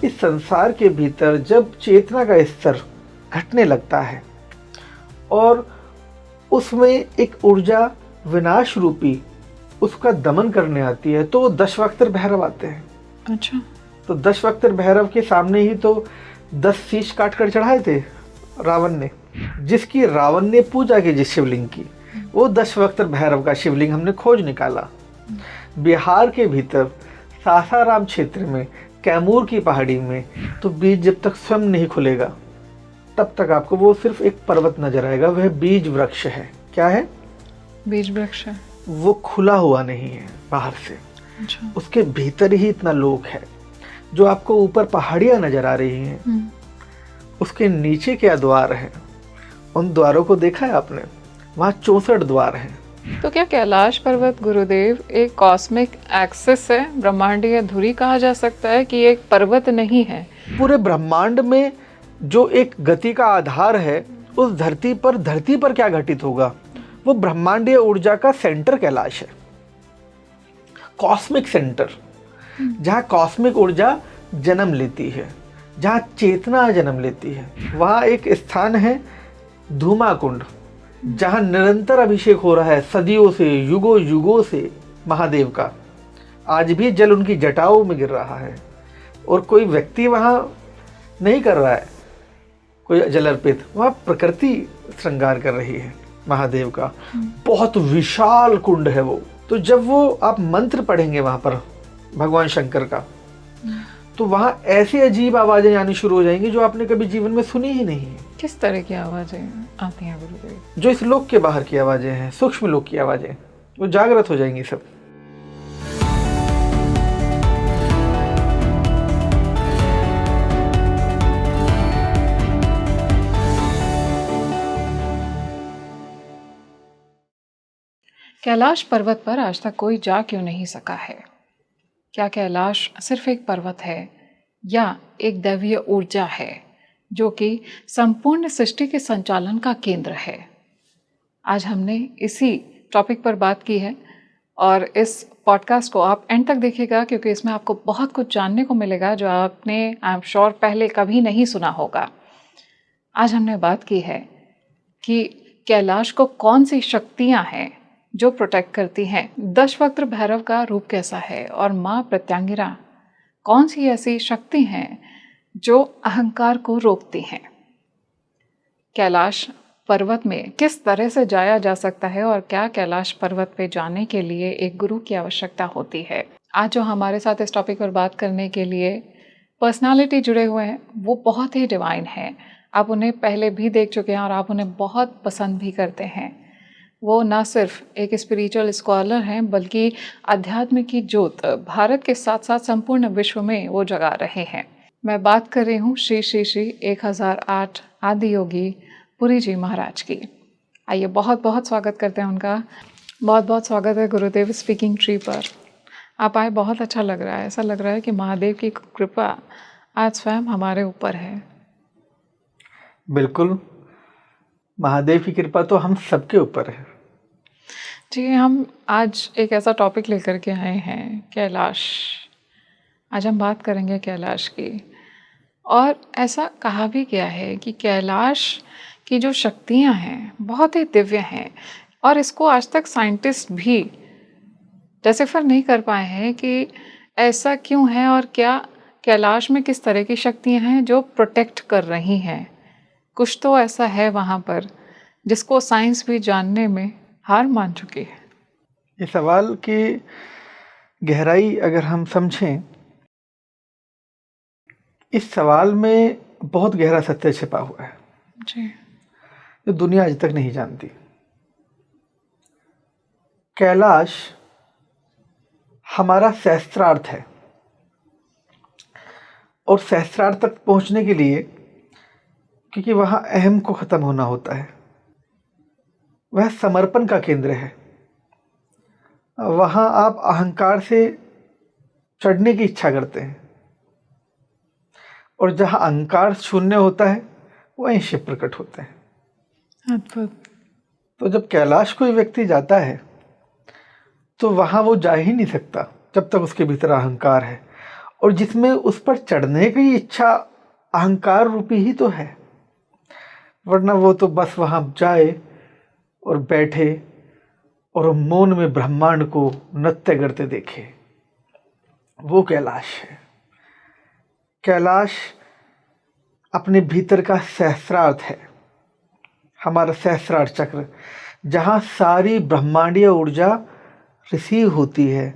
इस संसार के भीतर जब चेतना का स्तर घटने लगता है और उसमें एक ऊर्जा विनाश रूपी उसका दमन करने आती है, तो दशवक्त्र भैरव आते हैं। अच्छा। तो दशवक्त्र भैरव के सामने ही तो 10 शीश काट कर चढ़ाए थे रावण ने, जिसकी रावण ने पूजा की जिस शिवलिंग की, वो दशवक्त्र भैरव का शिवलिंग हमने खोज निकाला। बिहार के भीतर सासाराम क्षेत्र में कैमूर की पहाड़ी में तो बीज जब तक स्वयं नहीं खुलेगा तब तक आपको वो सिर्फ एक पर्वत नजर आएगा। वह बीज वृक्ष है। क्या है? बीज वृक्ष है। वो खुला हुआ नहीं है बाहर से। अच्छा। उसके भीतर ही इतना लोक है। जो आपको ऊपर पहाड़ियां नजर आ रही हैं, उसके नीचे क्या द्वार है? उन द्वारों को देखा है आपने? वहाँ 64 द्वार हैं। तो क्या कैलाश पर्वत गुरुदेव एक कॉस्मिक एक्सिस है, ब्रह्मांडीय धुरी कहा जा सकता है कि एक पर्वत नहीं है? पूरे ब्रह्मांड में जो एक गति का आधार है, उस धरती पर क्या घटित होगा? वो ब्रह्मांडीय ऊर्जा का सेंटर कैलाश है, कॉस्मिक सेंटर, जहाँ कॉस्मिक ऊर्जा जन्म लेती है, जहाँ चेतना जन्म लेती है। वहाँ एक स्थान है धूमा कुंड, जहाँ निरंतर अभिषेक हो रहा है सदियों से, युगों युगों से महादेव का। आज भी जल उनकी जटाओं में गिर रहा है और कोई व्यक्ति वहाँ नहीं कर रहा है कोई जल अर्पित, वहाँ प्रकृति श्रृंगार कर रही है महादेव का। बहुत विशाल कुंड है वो। तो जब वो आप मंत्र पढ़ेंगे वहाँ पर भगवान शंकर का, तो वहाँ ऐसी अजीब आवाज़ें आनी शुरू हो जाएंगी जो आपने कभी जीवन में सुनी ही नहीं है। किस तरह की आवाज़ें आती हैं गुरुदेव? जो इस लोक के बाहर की आवाज़ें हैं, सूक्ष्म लोक की आवाज़ें, वो जागृत हो जाएंगी सब। कैलाश पर्वत पर आज तक कोई जा क्यों नहीं सका है? क्या कैलाश सिर्फ एक पर्वत है या एक दैवीय ऊर्जा है जो कि संपूर्ण सृष्टि के संचालन का केंद्र है? आज हमने इसी टॉपिक पर बात की है और इस पॉडकास्ट को आप एंड तक देखिएगा, क्योंकि इसमें आपको बहुत कुछ जानने को मिलेगा जो आपने आई एम श्योर पहले कभी नहीं सुना होगा। आज हमने बात की है कि कैलाश को कौन सी शक्तियाँ हैं जो प्रोटेक्ट करती हैं, दशवक्त्र भैरव का रूप कैसा है और माँ प्रत्यांगिरा कौन सी ऐसी शक्ति हैं जो अहंकार को रोकती हैं। कैलाश पर्वत में किस तरह से जाया जा सकता है और क्या कैलाश पर्वत पे जाने के लिए एक गुरु की आवश्यकता होती है। आज जो हमारे साथ इस टॉपिक पर बात करने के लिए पर्सनालिटी जुड़े हुए हैं वो बहुत ही डिवाइन है। आप उन्हें पहले भी देख चुके हैं और आप उन्हें बहुत पसंद भी करते हैं। वो न सिर्फ एक स्पिरिचुअल स्कॉलर हैं बल्कि अध्यात्म की ज्योत भारत के साथ साथ संपूर्ण विश्व में वो जगा रहे हैं। मैं बात कर रही हूँ श्री श्री श्री 1008 आदि योगी पुरी जी महाराज की। आइए बहुत बहुत स्वागत करते हैं उनका। बहुत बहुत स्वागत है गुरुदेव स्पीकिंग ट्री पर। आप आए, बहुत अच्छा लग रहा है। ऐसा लग रहा है कि महादेव की कृपा आज स्वयं हमारे ऊपर है। बिल्कुल, महादेव की कृपा तो हम सबके ऊपर है। जी, हम आज एक ऐसा टॉपिक लेकर के आए हैं, कैलाश। आज हम बात करेंगे कैलाश की। और ऐसा कहा भी गया है कि कैलाश की जो शक्तियां हैं बहुत ही दिव्य हैं और इसको आज तक साइंटिस्ट भी डिसिफर नहीं कर पाए हैं कि ऐसा क्यों है और क्या कैलाश में किस तरह की शक्तियां हैं जो प्रोटेक्ट कर रही हैं। कुछ तो ऐसा है वहाँ पर जिसको साइंस भी जानने में हार मान चुकी है। ये सवाल की गहराई अगर हम समझें, इस सवाल में बहुत गहरा सत्य छिपा हुआ है जी, जो दुनिया आज तक नहीं जानती। कैलाश हमारा सहस्त्रार्थ है और सहस्त्रार्थ तक पहुंचने के लिए, क्योंकि वहाँ अहम को ख़त्म होना होता है, वह समर्पण का केंद्र है। वहाँ आप अहंकार से चढ़ने की इच्छा करते हैं और जहाँ अहंकार शून्य होता है वहीं शिव प्रकट होते हैं। अद्भुत। तो जब कैलाश कोई व्यक्ति जाता है तो वहाँ वो जा ही नहीं सकता जब तक उसके भीतर अहंकार है। और जिसमें उस पर चढ़ने की इच्छा अहंकार रूपी ही तो है, वरना वो तो बस वहां जाए और बैठे और मौन में ब्रह्मांड को नृत्य करते देखे। वो कैलाश है। कैलाश अपने भीतर का सहस्रार्थ है, हमारा सहस्रार चक्र, जहाँ सारी ब्रह्मांडीय ऊर्जा रिसीव होती है,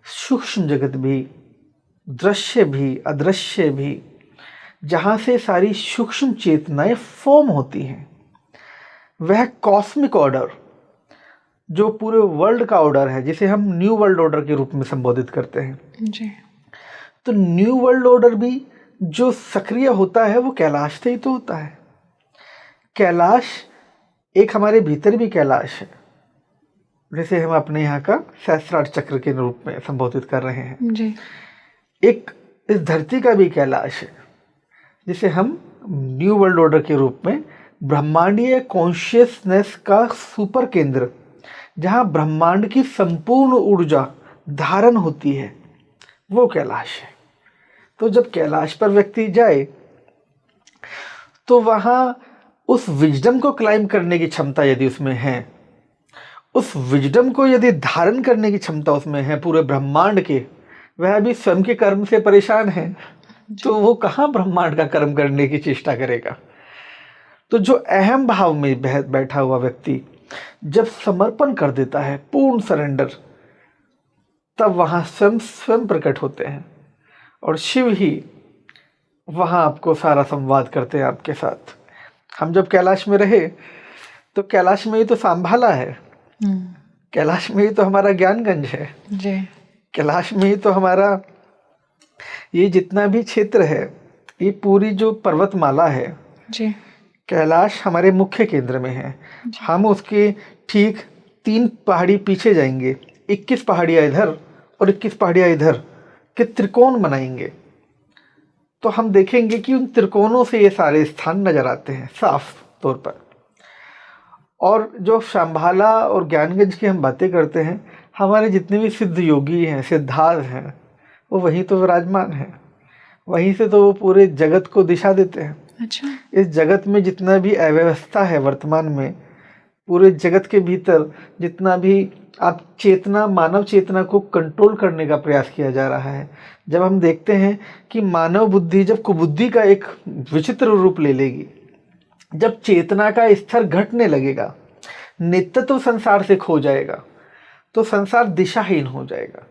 सूक्ष्म जगत भी, दृश्य भी, अदृश्य भी, जहाँ से सारी सूक्ष्म चेतनाएं फॉर्म होती हैं। वह कॉस्मिक ऑर्डर जो पूरे वर्ल्ड का ऑर्डर है, जिसे हम न्यू वर्ल्ड ऑर्डर के रूप में संबोधित करते हैं जी। तो न्यू वर्ल्ड ऑर्डर भी जो सक्रिय होता है वो कैलाश से ही तो होता है। कैलाश एक हमारे भीतर भी कैलाश है, जैसे हम अपने यहाँ का सहस्रार चक्र के रूप में संबोधित कर रहे हैं। जी। एक इस धरती का भी कैलाश है, जिसे हम न्यू वर्ल्ड ऑर्डर के रूप में ब्रह्मांडीय कॉन्शियसनेस का सुपर केंद्र, जहाँ ब्रह्मांड की संपूर्ण ऊर्जा धारण होती है, वो कैलाश है। तो जब कैलाश पर व्यक्ति जाए तो वहाँ उस विजडम को क्लाइम करने की क्षमता यदि उसमें है, उस विजडम को यदि धारण करने की क्षमता उसमें है पूरे ब्रह्मांड के, वह भी स्वयं के कर्म से परेशान है, तो वो कहाँ ब्रह्मांड का कर्म करने की चेष्टा करेगा। तो जो अहम भाव में बैठा हुआ व्यक्ति जब समर्पण कर देता है, पूर्ण सरेंडर, तब वहाँ स्वयं प्रकट होते हैं और शिव ही वहाँ आपको सारा संवाद करते हैं आपके साथ। हम जब कैलाश में रहे तो कैलाश में ही तो सांभाला है, कैलाश में ही तो हमारा ज्ञानगंज है जी। कैलाश में ही तो हमारा ये जितना भी क्षेत्र है, ये पूरी जो पर्वतमाला है जी। कैलाश हमारे मुख्य केंद्र में है। हम उसके ठीक 3 पहाड़ी पीछे जाएंगे, 21 पहाड़ियाँ इधर और 21 पहाड़ियाँ इधर के त्रिकोण बनाएंगे, तो हम देखेंगे कि उन त्रिकोणों से ये सारे स्थान नजर आते हैं साफ तौर पर। और जो शंभाला और ज्ञानगंज की हम बातें करते हैं, हमारे जितने भी सिद्ध योगी हैं, सिद्धार्थ हैं, वो वहीं तो विराजमान हैं, वहीं से तो वो पूरे जगत को दिशा देते हैं। अच्छा। इस जगत में जितना भी अव्यवस्था है वर्तमान में, पूरे जगत के भीतर जितना भी आप चेतना, मानव चेतना को कंट्रोल करने का प्रयास किया जा रहा है, जब हम देखते हैं कि मानव बुद्धि जब कुबुद्धि का एक विचित्र रूप ले लेगी, जब चेतना का स्तर घटने लगेगा, नित्यत्व संसार से खो जाएगा, तो संसार दिशाहीन हो जाएगा।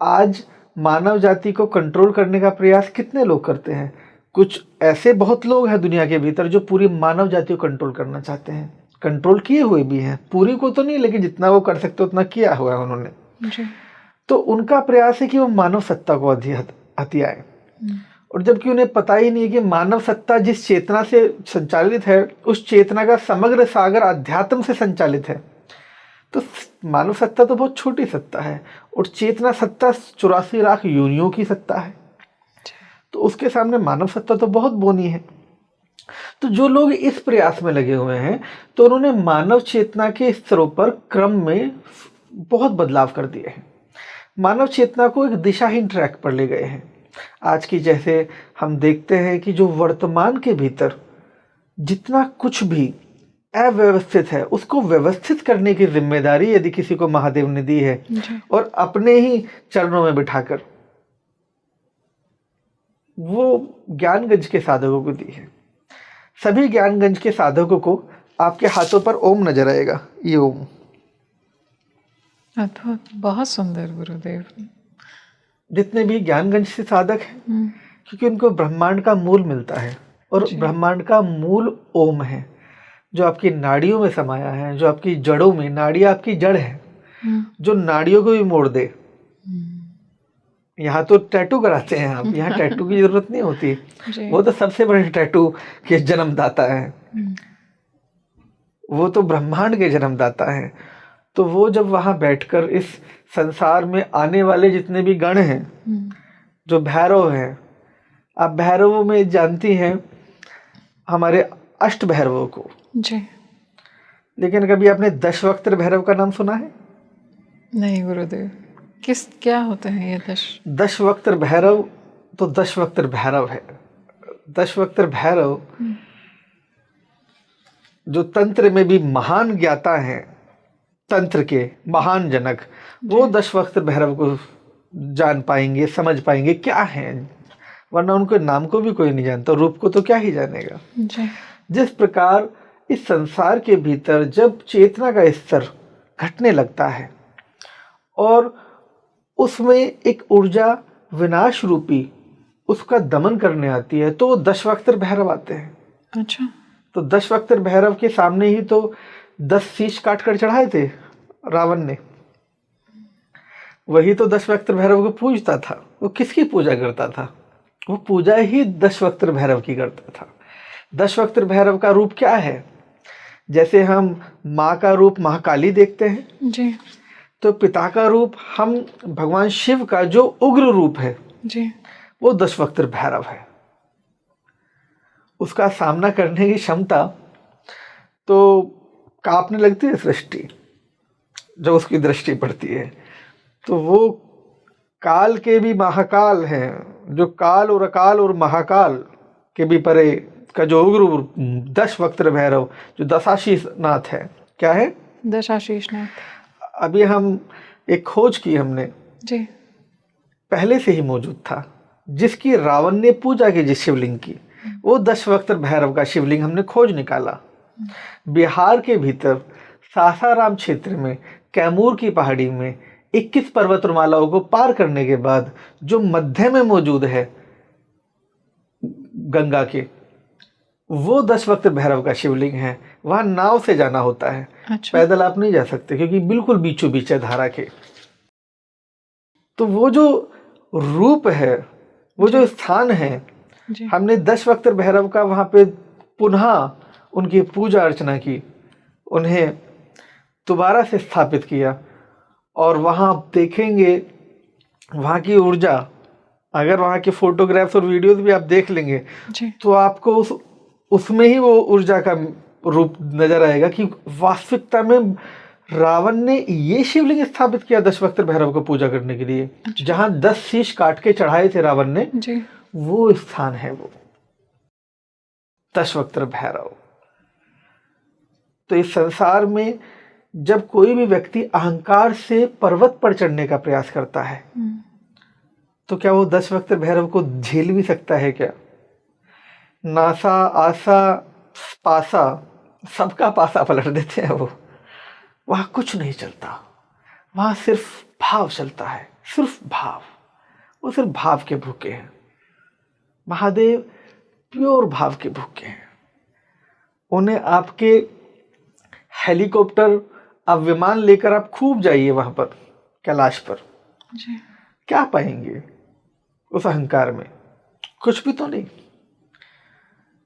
आज मानव जाति को कंट्रोल करने का प्रयास कितने लोग करते हैं? कुछ ऐसे बहुत लोग हैं दुनिया के भीतर जो पूरी मानव जाति को कंट्रोल करना चाहते हैं, कंट्रोल किए हुए भी हैं, पूरी को तो नहीं, लेकिन जितना वो कर सकते उतना किया हुआ है उन्होंने जी। तो उनका प्रयास है कि वो मानव सत्ता को हथियाए, और जबकि उन्हें पता ही नहीं है कि मानव सत्ता जिस चेतना से संचालित है, उस चेतना का समग्र सागर अध्यात्म से संचालित है। तो मानव सत्ता तो बहुत छोटी सत्ता है, और चेतना सत्ता 84 लाख योनियों की सत्ता है, तो उसके सामने मानव सत्ता तो बहुत बोनी है। तो जो लोग इस प्रयास में लगे हुए हैं, तो उन्होंने मानव चेतना के स्तरों पर क्रम में बहुत बदलाव कर दिए हैं, मानव चेतना को एक दिशाहीन ट्रैक पर ले गए हैं। आज की जैसे हम देखते हैं कि जो वर्तमान के भीतर जितना कुछ भी अव्यवस्थित है, उसको व्यवस्थित करने की जिम्मेदारी यदि किसी को महादेव ने दी है, और अपने ही चरणों में बिठाकर वो ज्ञानगंज के साधकों को दी है। सभी ज्ञानगंज के साधकों को आपके हाथों पर ओम नजर आएगा, ये ओम। अद्भुत, बहुत सुंदर गुरुदेव। जितने भी ज्ञानगंज से साधक हैं, क्योंकि उनको ब्रह्मांड का मूल मिलता है, और ब्रह्मांड का मूल ओम है, जो आपकी नाड़ियों में समाया है, जो आपकी जड़ों में, नाड़ियाँ आपकी जड़ है, जो नाड़ियों को भी मोड़ दे। यहाँ तो टैटू कराते हैं आप, यहाँ टैटू की जरूरत नहीं होती, वो तो सबसे बड़े टैटू के जन्मदाता है, वो तो ब्रह्मांड के जन्मदाता है। तो वो जब वहां बैठकर इस संसार में आने वाले जितने भी गण हैं, जो भैरव हैं, आप भैरवों में जानती हैं हमारे अष्ट भैरवों को जी, लेकिन कभी आपने 10 वक्त भैरव का नाम सुना है? नहीं गुरुदेव। क्या होते हैं ये दशवक्त्र भैरव? तो दशवक्त्र भैरव है। दशवक्त्र भैरव जो तंत्र में भी महान ज्ञाता हैं, तंत्र के महान जनक, वो दशवक्त्र भैरव को जान पाएंगे, समझ पाएंगे क्या है, वरना उनके नाम को भी कोई नहीं जानता, रूप को तो क्या ही जानेगा। जिस प्रकार इस संसार के भीतर जब चेतना का स्तर घटने लगता है और उसमें एक ऊर्जा विनाश रूपी उसका दमन करने आती है, तो वो दशवक्त्र भैरव आते हैं। अच्छा। तो दशवक्त्र भैरव के सामने ही तो 10 शीश काट कर चढ़ाए थे रावण ने। वही तो दशवक्त्र भैरव को पूजता था। वो किसकी पूजा करता था? वो पूजा ही दशवक्त्र भैरव की करता था। दशवक्त्र भैरव का रूप क्या है? जैसे हम माँ का रूप महाकाली देखते हैं जी, तो पिता का रूप हम भगवान शिव का जो उग्र रूप है जी, वो दशवक्त्र भैरव है। उसका सामना करने की क्षमता तो कांपने लगती है सृष्टि जब उसकी दृष्टि पड़ती है। तो वो काल के भी महाकाल हैं, जो काल और अकाल और महाकाल के भी परे का जो उग्र दशवक्त्र भैरव, जो दशाशीष नाथ है। क्या है? दशाशीष नाथ। अभी हम एक खोज की हमने, जी, पहले से ही मौजूद था, जिसकी रावण ने पूजा की, जिस शिवलिंग की, वो दशवक्त्र भैरव का शिवलिंग हमने खोज निकाला। बिहार के भीतर सासाराम क्षेत्र में कैमूर की पहाड़ी में 21 पर्वतमालाओं को पार करने के बाद जो मध्य में मौजूद है गंगा के, वो दशवक्त्र भैरव का शिवलिंग है। वहां नाव से जाना होता है। अच्छा। पैदल आप नहीं जा सकते क्योंकि बिल्कुल बीचों बीच है धारा के। तो वो जो रूप है, वो जो स्थान है, हमने दशवक्त्र भैरव का वहां पे पुनः उनकी पूजा अर्चना की, उन्हें दोबारा से स्थापित किया। और वहां आप देखेंगे वहां की ऊर्जा, अगर वहां के फोटोग्राफ्स और वीडियोस भी आप देख लेंगे तो आपको उसमें ही वो ऊर्जा का रूप नजर आएगा कि वास्तविकता में रावण ने ये शिवलिंग स्थापित किया दशवक्त्र भैरव को पूजा करने के लिए। जहां 10 शीश काट के चढ़ाए थे रावण ने, वो स्थान है वो दशवक्त्र भैरव। तो इस संसार में जब कोई भी व्यक्ति अहंकार से पर्वत पर चढ़ने का प्रयास करता है, तो क्या वो दशवक्त्र भैरव को झेल भी सकता है क्या? नासा आसा पासा, सबका पासा पलट देते हैं वो। वहां कुछ नहीं चलता, वहां सिर्फ भाव चलता है, सिर्फ भाव। वो सिर्फ भाव के भूखे हैं। महादेव प्योर भाव के भूखे हैं। उन्हें आपके हेलीकॉप्टर, आप विमान लेकर आप खूब जाइए वहां पर कैलाश पर, क्या पाएंगे उस अहंकार में? कुछ भी तो नहीं।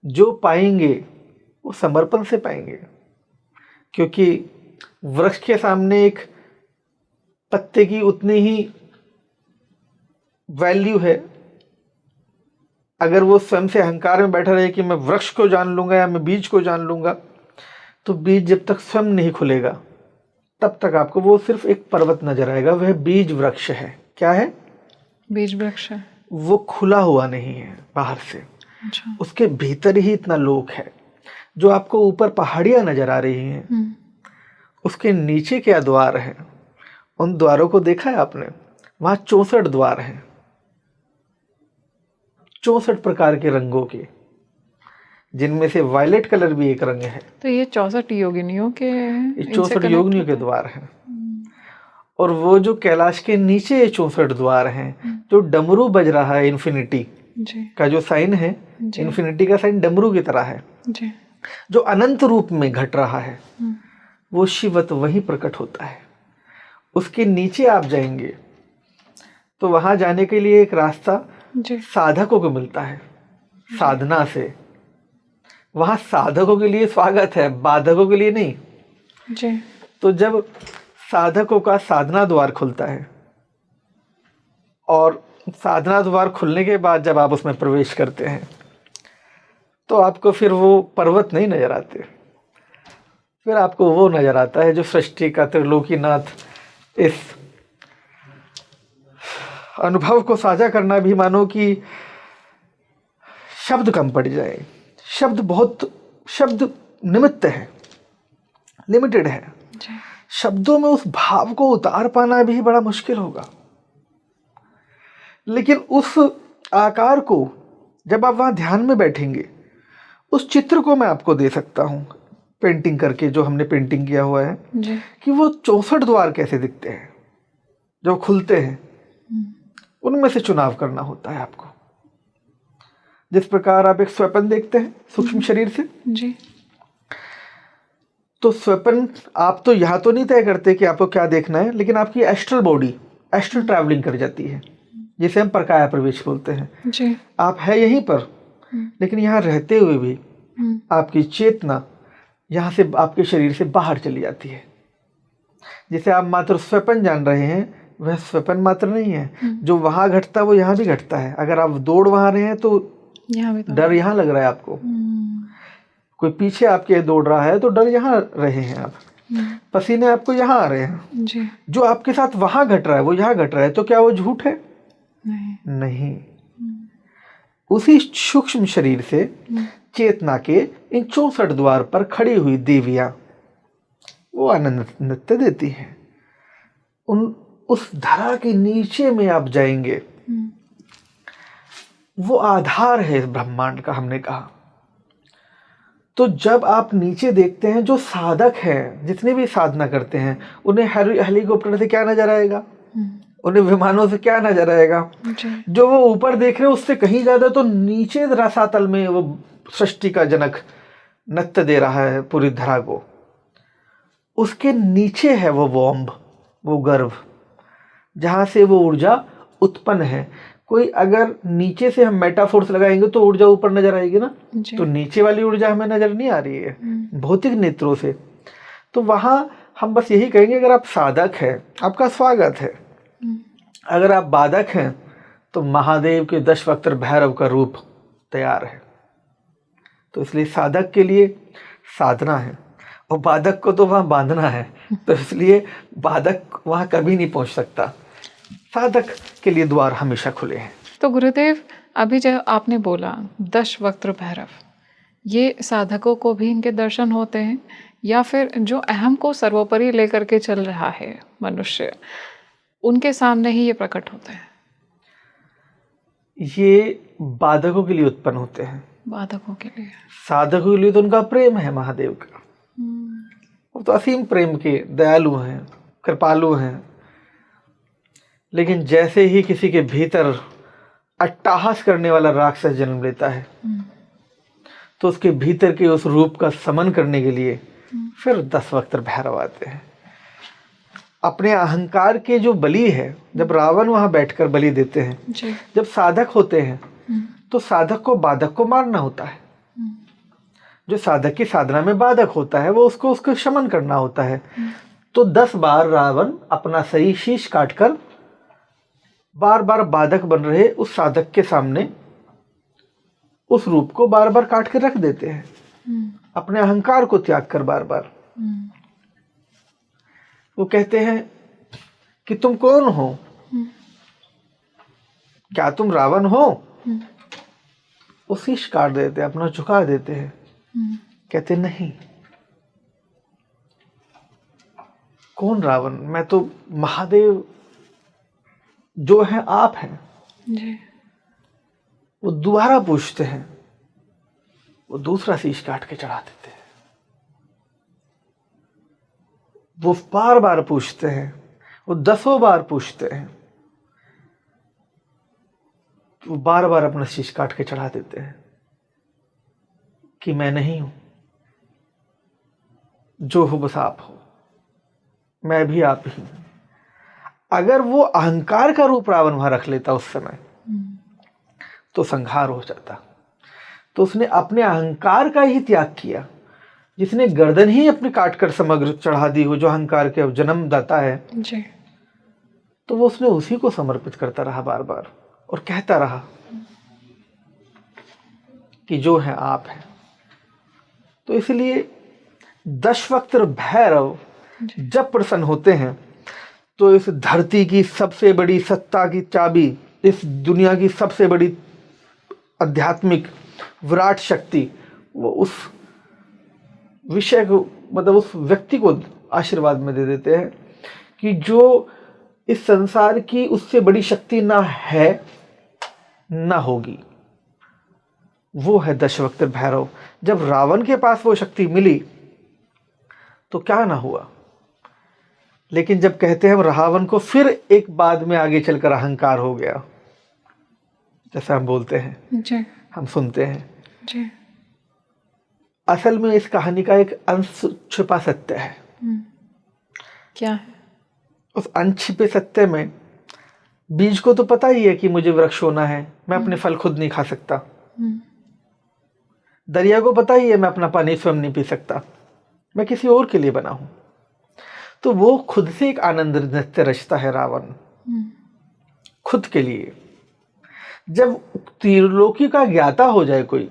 जो पाएंगे वो समर्पण से पाएंगे, क्योंकि वृक्ष के सामने एक पत्ते की उतनी ही वैल्यू है। अगर वो स्वयं से अहंकार में बैठा रहे कि मैं वृक्ष को जान लूंगा या मैं बीज को जान लूंगा, तो बीज जब तक स्वयं नहीं खुलेगा तब तक आपको वो सिर्फ एक पर्वत नजर आएगा। वह बीज वृक्ष है। क्या है? बीज वृक्ष है। वो खुला हुआ नहीं है बाहर से। अच्छा। उसके भीतर ही इतना लोक है। जो आपको ऊपर पहाड़ियां नजर आ रही हैं, उसके नीचे क्या द्वार है? उन द्वारों को देखा है आपने? वहां 64 द्वार हैं, 64 प्रकार के रंगों के, जिनमें से वायलेट कलर भी एक रंग है। तो ये 64 योगिनियों के, 64 योगिनियों के द्वार हैं। और वो जो कैलाश के नीचे 64 द्वार हैं, जो डमरू बज रहा है, इन्फिनिटी का जो साइन है, इन्फिनिटी का साइन डमरू की तरह है, जो अनंत रूप में घट रहा है, वो शिवत्व वहीं प्रकट होता है। उसके नीचे आप जाएंगे तो वहां जाने के लिए एक रास्ता साधकों को मिलता है, साधना से। वहां साधकों के लिए स्वागत है, बाधकों के लिए नहीं। तो जब साधकों का साधना द्वार खुलता है, और साधना द्वार खुलने के बाद जब आप उसमें प्रवेश करते हैं, तो आपको फिर वो पर्वत नहीं नजर आते, फिर आपको वो नजर आता है जो सृष्टि का त्रिलोकीनाथ इस अनुभव को साझा करना भी मानो कि शब्द कम पड़ जाए। शब्द निमित्त है, लिमिटेड है। जी। शब्दों में उस भाव को उतार पाना भी बड़ा मुश्किल होगा। लेकिन उस आकार को जब आप वहां ध्यान में बैठेंगे, उस चित्र को मैं आपको दे सकता हूं पेंटिंग करके, जो हमने पेंटिंग किया हुआ है, जी। कि वो 64 द्वार कैसे दिखते हैं जो खुलते हैं। उनमें से चुनाव करना होता है आपको। जिस प्रकार आप एक स्वप्न देखते हैं सूक्ष्म शरीर से, जी। तो स्वप्न आप तो यहाँ तो नहीं तय करते कि आपको क्या देखना है, लेकिन आपकी एस्ट्रल बॉडी एस्ट्रल ट्रैवलिंग कर जाती है, जिसे हम प्रकाया प्रवेश बोलते हैं। जी। आप है यहीं पर, लेकिन यहाँ रहते हुए भी आपकी चेतना यहाँ से आपके शरीर से बाहर चली जाती है। जिसे आप मात्र स्वप्न जान रहे हैं, वह स्वप्न मात्र नहीं है। जो वहाँ घटता है वो यहाँ भी घटता है। अगर आप दौड़ वहाँ रहे हैं तो यहाँ भी तो डर यहाँ लग रहा है आपको। कोई पीछे आपके दौड़ रहा है तो डर यहाँ रहे हैं आप। पसीने आपको यहाँ आ रहे हैं। जी। जो आपके साथ वहाँ घट रहा है वो यहाँ घट रहा है, तो क्या वो झूठ है? नहीं। उसी सूक्ष्म शरीर से चेतना के इन 64 द्वार पर खड़ी हुई देवियां वो आनंद नृत्य देती हैं। उस धरा के नीचे में आप जाएंगे, वो आधार है इस ब्रह्मांड का, हमने कहा। तो जब आप नीचे देखते हैं, जो साधक हैं, जितने भी साधना करते हैं, उन्हें हेलीकॉप्टर से क्या नजर आएगा, उन्हें विमानों से क्या नजर आएगा? जो वो ऊपर देख रहे हैं उससे कहीं ज्यादा तो नीचे रसातल में वो सृष्टि का जनक नृत्य दे रहा है पूरी धरा को। उसके नीचे है वो वोम्ब, वो गर्भ, जहां से वो ऊर्जा उत्पन्न है। कोई अगर नीचे से हम मेटाफोर्स लगाएंगे तो ऊर्जा ऊपर नजर आएगी ना, तो नीचे वाली ऊर्जा हमें नजर नहीं आ रही है भौतिक नेत्रों से। तो वहां हम बस यही कहेंगे, अगर आप साधक हैं, आपका स्वागत है। अगर आप बाधक हैं, तो महादेव के दशवक्त्र भैरव का रूप तैयार है। तो इसलिए साधक के लिए साधना है, और बाधक को तो वहां बांधना है। तो इसलिए बाधक वहां कभी नहीं पहुंच सकता। साधक के लिए द्वार हमेशा खुले हैं। तो गुरुदेव, अभी जब आपने बोला दशवक्त्र भैरव, ये साधकों को भी इनके दर्शन होते हैं, या फिर जो अहम को सर्वोपरि लेकर के चल रहा है मनुष्य, उनके सामने ही ये प्रकट होते हैं? ये बाधकों के लिए उत्पन्न होते हैं। बाधकों के लिए? साधकों के लिए तो उनका प्रेम है महादेव का। वो तो असीम प्रेम के दयालु हैं, कृपालु हैं। लेकिन जैसे ही किसी के भीतर अट्टहास करने वाला राक्षस जन्म लेता है, तो उसके भीतर के उस रूप का समन करने के लिए फिर दशवक्त्र भैरव आते हैं। अपने अहंकार के जो बलि है, जब रावण वहां बैठकर बलि देते हैं, जब साधक होते हैं, तो साधक को बाधक को मारना होता है। जो साधक की साधना में बाधक होता है, वो उसको शमन करना होता है। तो 10 बार रावण अपना सही शीश काटकर बार बार बाधक बन रहे उस साधक के सामने उस रूप को बार बार काट के रख देते हैं, अपने अहंकार को त्याग कर बार बार। वो कहते हैं कि तुम कौन हो? क्या तुम रावण हो? वो शीश काट देते हैं, अपना झुका देते हैं। कहते नहीं, कौन रावण? मैं तो महादेव जो है आप हैं। वो दोबारा पूछते हैं, वो दूसरा शीश काट के चढ़ा देते हैं। वो बार बार पूछते हैं, वो 10 बार पूछते हैं, वो बार बार अपना शीश काट के चढ़ा देते हैं कि मैं नहीं हूं, जो हो बस आप हो, मैं भी आप ही हूं। अगर वो अहंकार का रूप रावण वहां रख लेता उस समय, तो संहार हो जाता। तो उसने अपने अहंकार का ही त्याग किया। जिसने गर्दन ही अपने काटकर समग्र चढ़ा दी हो, जो अहंकार के जन्मदाता है जी, तो वो उसने उसी को समर्पित करता रहा बार बार, और कहता रहा कि जो है आप है। तो इसलिए दशवक्त्र भैरव जब प्रसन्न होते हैं, तो इस धरती की सबसे बड़ी सत्ता की चाबी, इस दुनिया की सबसे बड़ी आध्यात्मिक विराट शक्ति, वो उस विषय को, मतलब उस व्यक्ति को आशीर्वाद में दे देते हैं कि जो इस संसार की उससे बड़ी शक्ति ना है ना होगी, वो है दशवक्त्र भैरव। जब रावण के पास वो शक्ति मिली तो क्या ना हुआ, लेकिन जब कहते हैं रावण को फिर एक बाद में आगे चलकर अहंकार हो गया, जैसा हम बोलते हैं जी हम सुनते हैं, जी। असल में इस कहानी का एक अंश छुपा सत्य है। क्या है? उस अनछिपे सत्य में बीज को तो पता ही है कि मुझे वृक्ष होना है, मैं अपने फल खुद नहीं खा सकता। दरिया को पता ही है मैं अपना पानी स्वयं नहीं पी सकता, मैं किसी और के लिए बना हूं। तो वो खुद से एक आनंद नृत्य रचता है रावण, खुद के लिए। जब त्रिलोकी का ज्ञाता हो जाए कोई,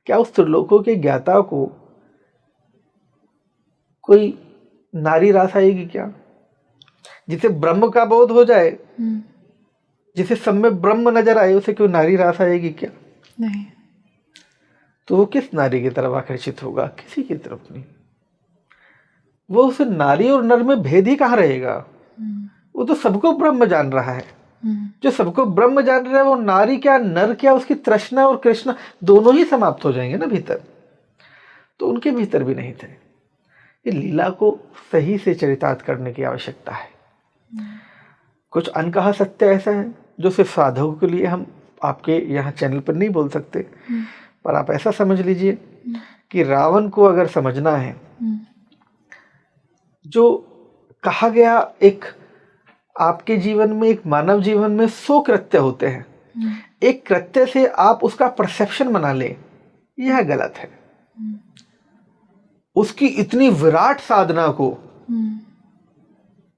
क्या उस त्रिलोकों के ज्ञाता को कोई नारी रास आएगी क्या? जिसे ब्रह्म का बोध हो जाए, जिसे सब में ब्रह्म नजर आए, उसे कोई नारी रास आएगी क्या? नहीं। तो वो किस नारी की तरफ आकर्षित होगा? किसी की तरफ नहीं। वो उस नारी और नर में भेद ही कहाँ रहेगा? वो तो सबको ब्रह्म जान रहा है। जो सबको ब्रह्म जान रहा है, वो नारी क्या नर क्या, उसकी तृष्णा और कृष्णा दोनों ही समाप्त हो जाएंगे ना भीतर। तो उनके भीतर भी नहीं थे। ये लीला को सही से चरितार्थ करने की आवश्यकता है। कुछ अनकहा सत्य ऐसा है जो सिर्फ साधकों के लिए हम आपके यहाँ चैनल पर नहीं बोल सकते, पर आप ऐसा समझ लीजिए कि रावण को अगर समझना है, जो कहा गया एक आपके जीवन में, एक मानव जीवन में 100 कृत्य होते हैं, एक कृत्य से आप उसका परसेप्शन बना ले, यह गलत है। उसकी इतनी विराट साधना को,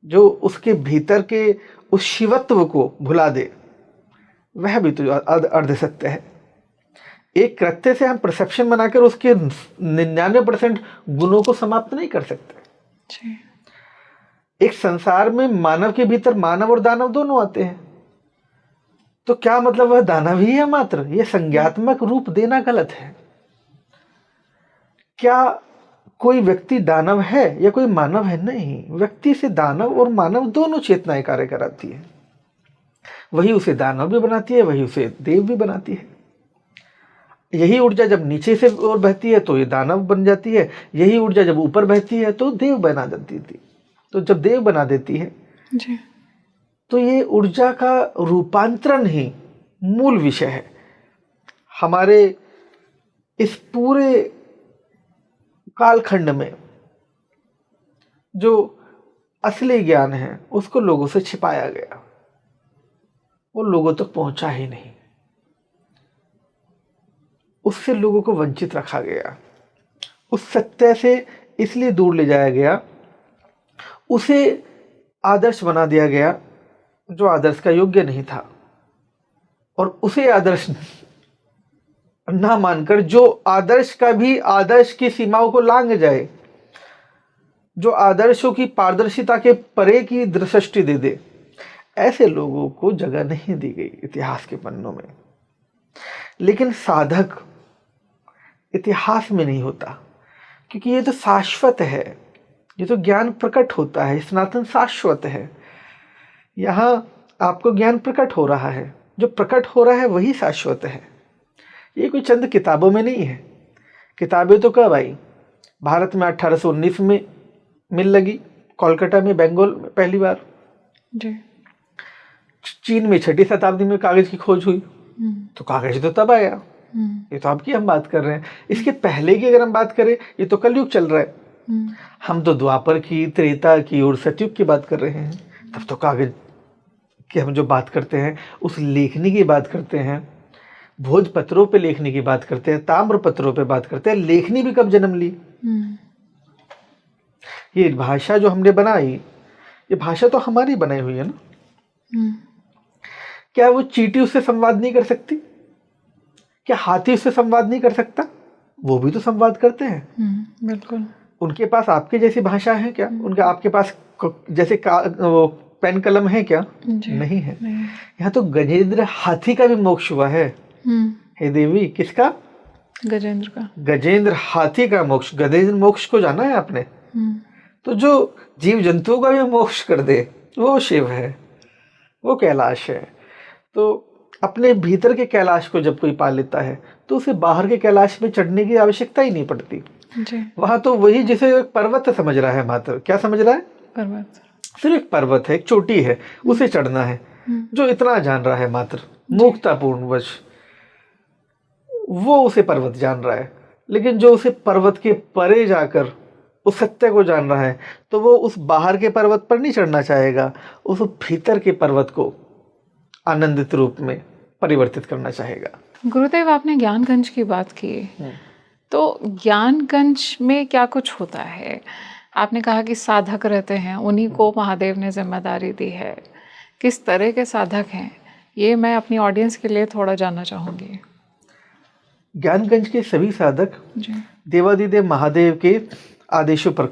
जो उसके भीतर के उस शिवत्व को भुला दे, वह भी तो अर्ध सत्य है। एक कृत्य से हम परसेप्शन बनाकर उसके 99% गुणों को समाप्त नहीं कर सकते। एक संसार में मानव के भीतर मानव और दानव दोनों आते हैं, तो क्या मतलब वह दानव ही है मात्र? यह संज्ञात्मक रूप देना गलत है। क्या कोई व्यक्ति दानव है या कोई मानव है? नहीं, व्यक्ति से दानव और मानव दोनों चेतनाएं कार्य कराती है। वही उसे दानव भी बनाती है, वही उसे देव भी बनाती है। यही ऊर्जा जब नीचे से और बहती है तो ये दानव बन जाती है, यही ऊर्जा जब ऊपर बहती है तो देव बना देती थी। तो जब देव बना देती है जी, तो ये ऊर्जा का रूपांतरण ही मूल विषय है। हमारे इस पूरे कालखंड में जो असली ज्ञान है उसको लोगों से छिपाया गया, वो लोगों तक पहुंचा ही नहीं, उससे लोगों को वंचित रखा गया, उस सत्य से इसलिए दूर ले जाया गया, उसे आदर्श बना दिया गया जो आदर्श का योग्य नहीं था, और उसे आदर्श ना मानकर जो आदर्श का भी आदर्श की सीमाओं को लांघ जाए, जो आदर्शों की पारदर्शिता के परे की दृष्टि दे दे, ऐसे लोगों को जगह नहीं दी गई इतिहास के पन्नों में। लेकिन साधक इतिहास में नहीं होता, क्योंकि ये तो शाश्वत है, ये तो ज्ञान प्रकट होता है, सनातन शाश्वत है। यहाँ आपको ज्ञान प्रकट हो रहा है, जो प्रकट हो रहा है वही शाश्वत है। ये कोई चंद किताबों में नहीं है। किताबें तो कब आई? भारत में 1819 में मिल लगी, कोलकाता में, बंगाल में पहली बार, चीन में 6वीं शताब्दी में कागज की खोज हुई, तो कागज तो तब आया। ये तो आपकी हम बात कर रहे हैं। इसके पहले की अगर हम बात करें, ये तो कलयुग चल रहा है। हम तो द्वापर की, त्रेता की और सतयुग की बात कर रहे हैं। तब तो कागज की हम जो बात करते हैं, उस लेखनी की बात करते हैं, भोजपत्रों पे लेखनी की बात करते हैं, ताम्र पत्रों पे बात करते हैं। लेखनी भी कब जन्म ली? ये भाषा जो हमने बनाई, ये भाषा तो हमारी बनाई हुई है ना। क्या वो चींटी उससे संवाद नहीं कर सकती? क्या हाथी उससे संवाद नहीं कर सकता? वो भी तो संवाद करते हैं। बिल्कुल। उनके पास आपके जैसी भाषा है क्या? उनके आपके पास जैसे वो पेन कलम है क्या? जी, नहीं है। नहीं। यहाँ तो गजेंद्र हाथी का भी मोक्ष हुआ है। हे देवी, किसका? गजेंद्र का। गजेंद्र हाथी का मोक्ष। गजेंद्र मोक्ष को जाना है आपने? तो जो जीव जंतुओं का भी मोक्ष कर दे वो शिव है, वो कैलाश है। तो अपने भीतर के कैलाश को जब कोई पा लेता है तो उसे बाहर के कैलाश में चढ़ने की आवश्यकता ही नहीं पड़ती। जी। वहां तो वही जिसे एक पर्वत समझ रहा है मात्र। क्या समझ रहा है? पर्वत। सिर्फ एक पर्वत है, एक चोटी है, उसे चढ़ना है। जो इतना जान रहा है मात्र मूर्खतापूर्ण वश, वो उसे पर्वत जान रहा है। लेकिन जो उसे पर्वत के परे जाकर उस सत्य को जान रहा है तो वो उस बाहर के पर्वत पर नहीं चढ़ना चाहेगा, उस भीतर के पर्वत को आनंदित रूप में परिवर्तित करना चाहेगा। गुरुदेव, आपने ज्ञानगंज की बात की, तो ज्ञानगंज में क्या कुछ होता है? आपने कहा कि साधक रहते हैं, उन्हीं को महादेव ने जिम्मेदारी दी है। किस तरह के साधक हैं ये मैं अपनी ऑडियंस के लिए थोड़ा जानना चाहूँगी। ज्ञानगंज के सभी साधक जी। देवादिदेव महादेव के आदेशों पर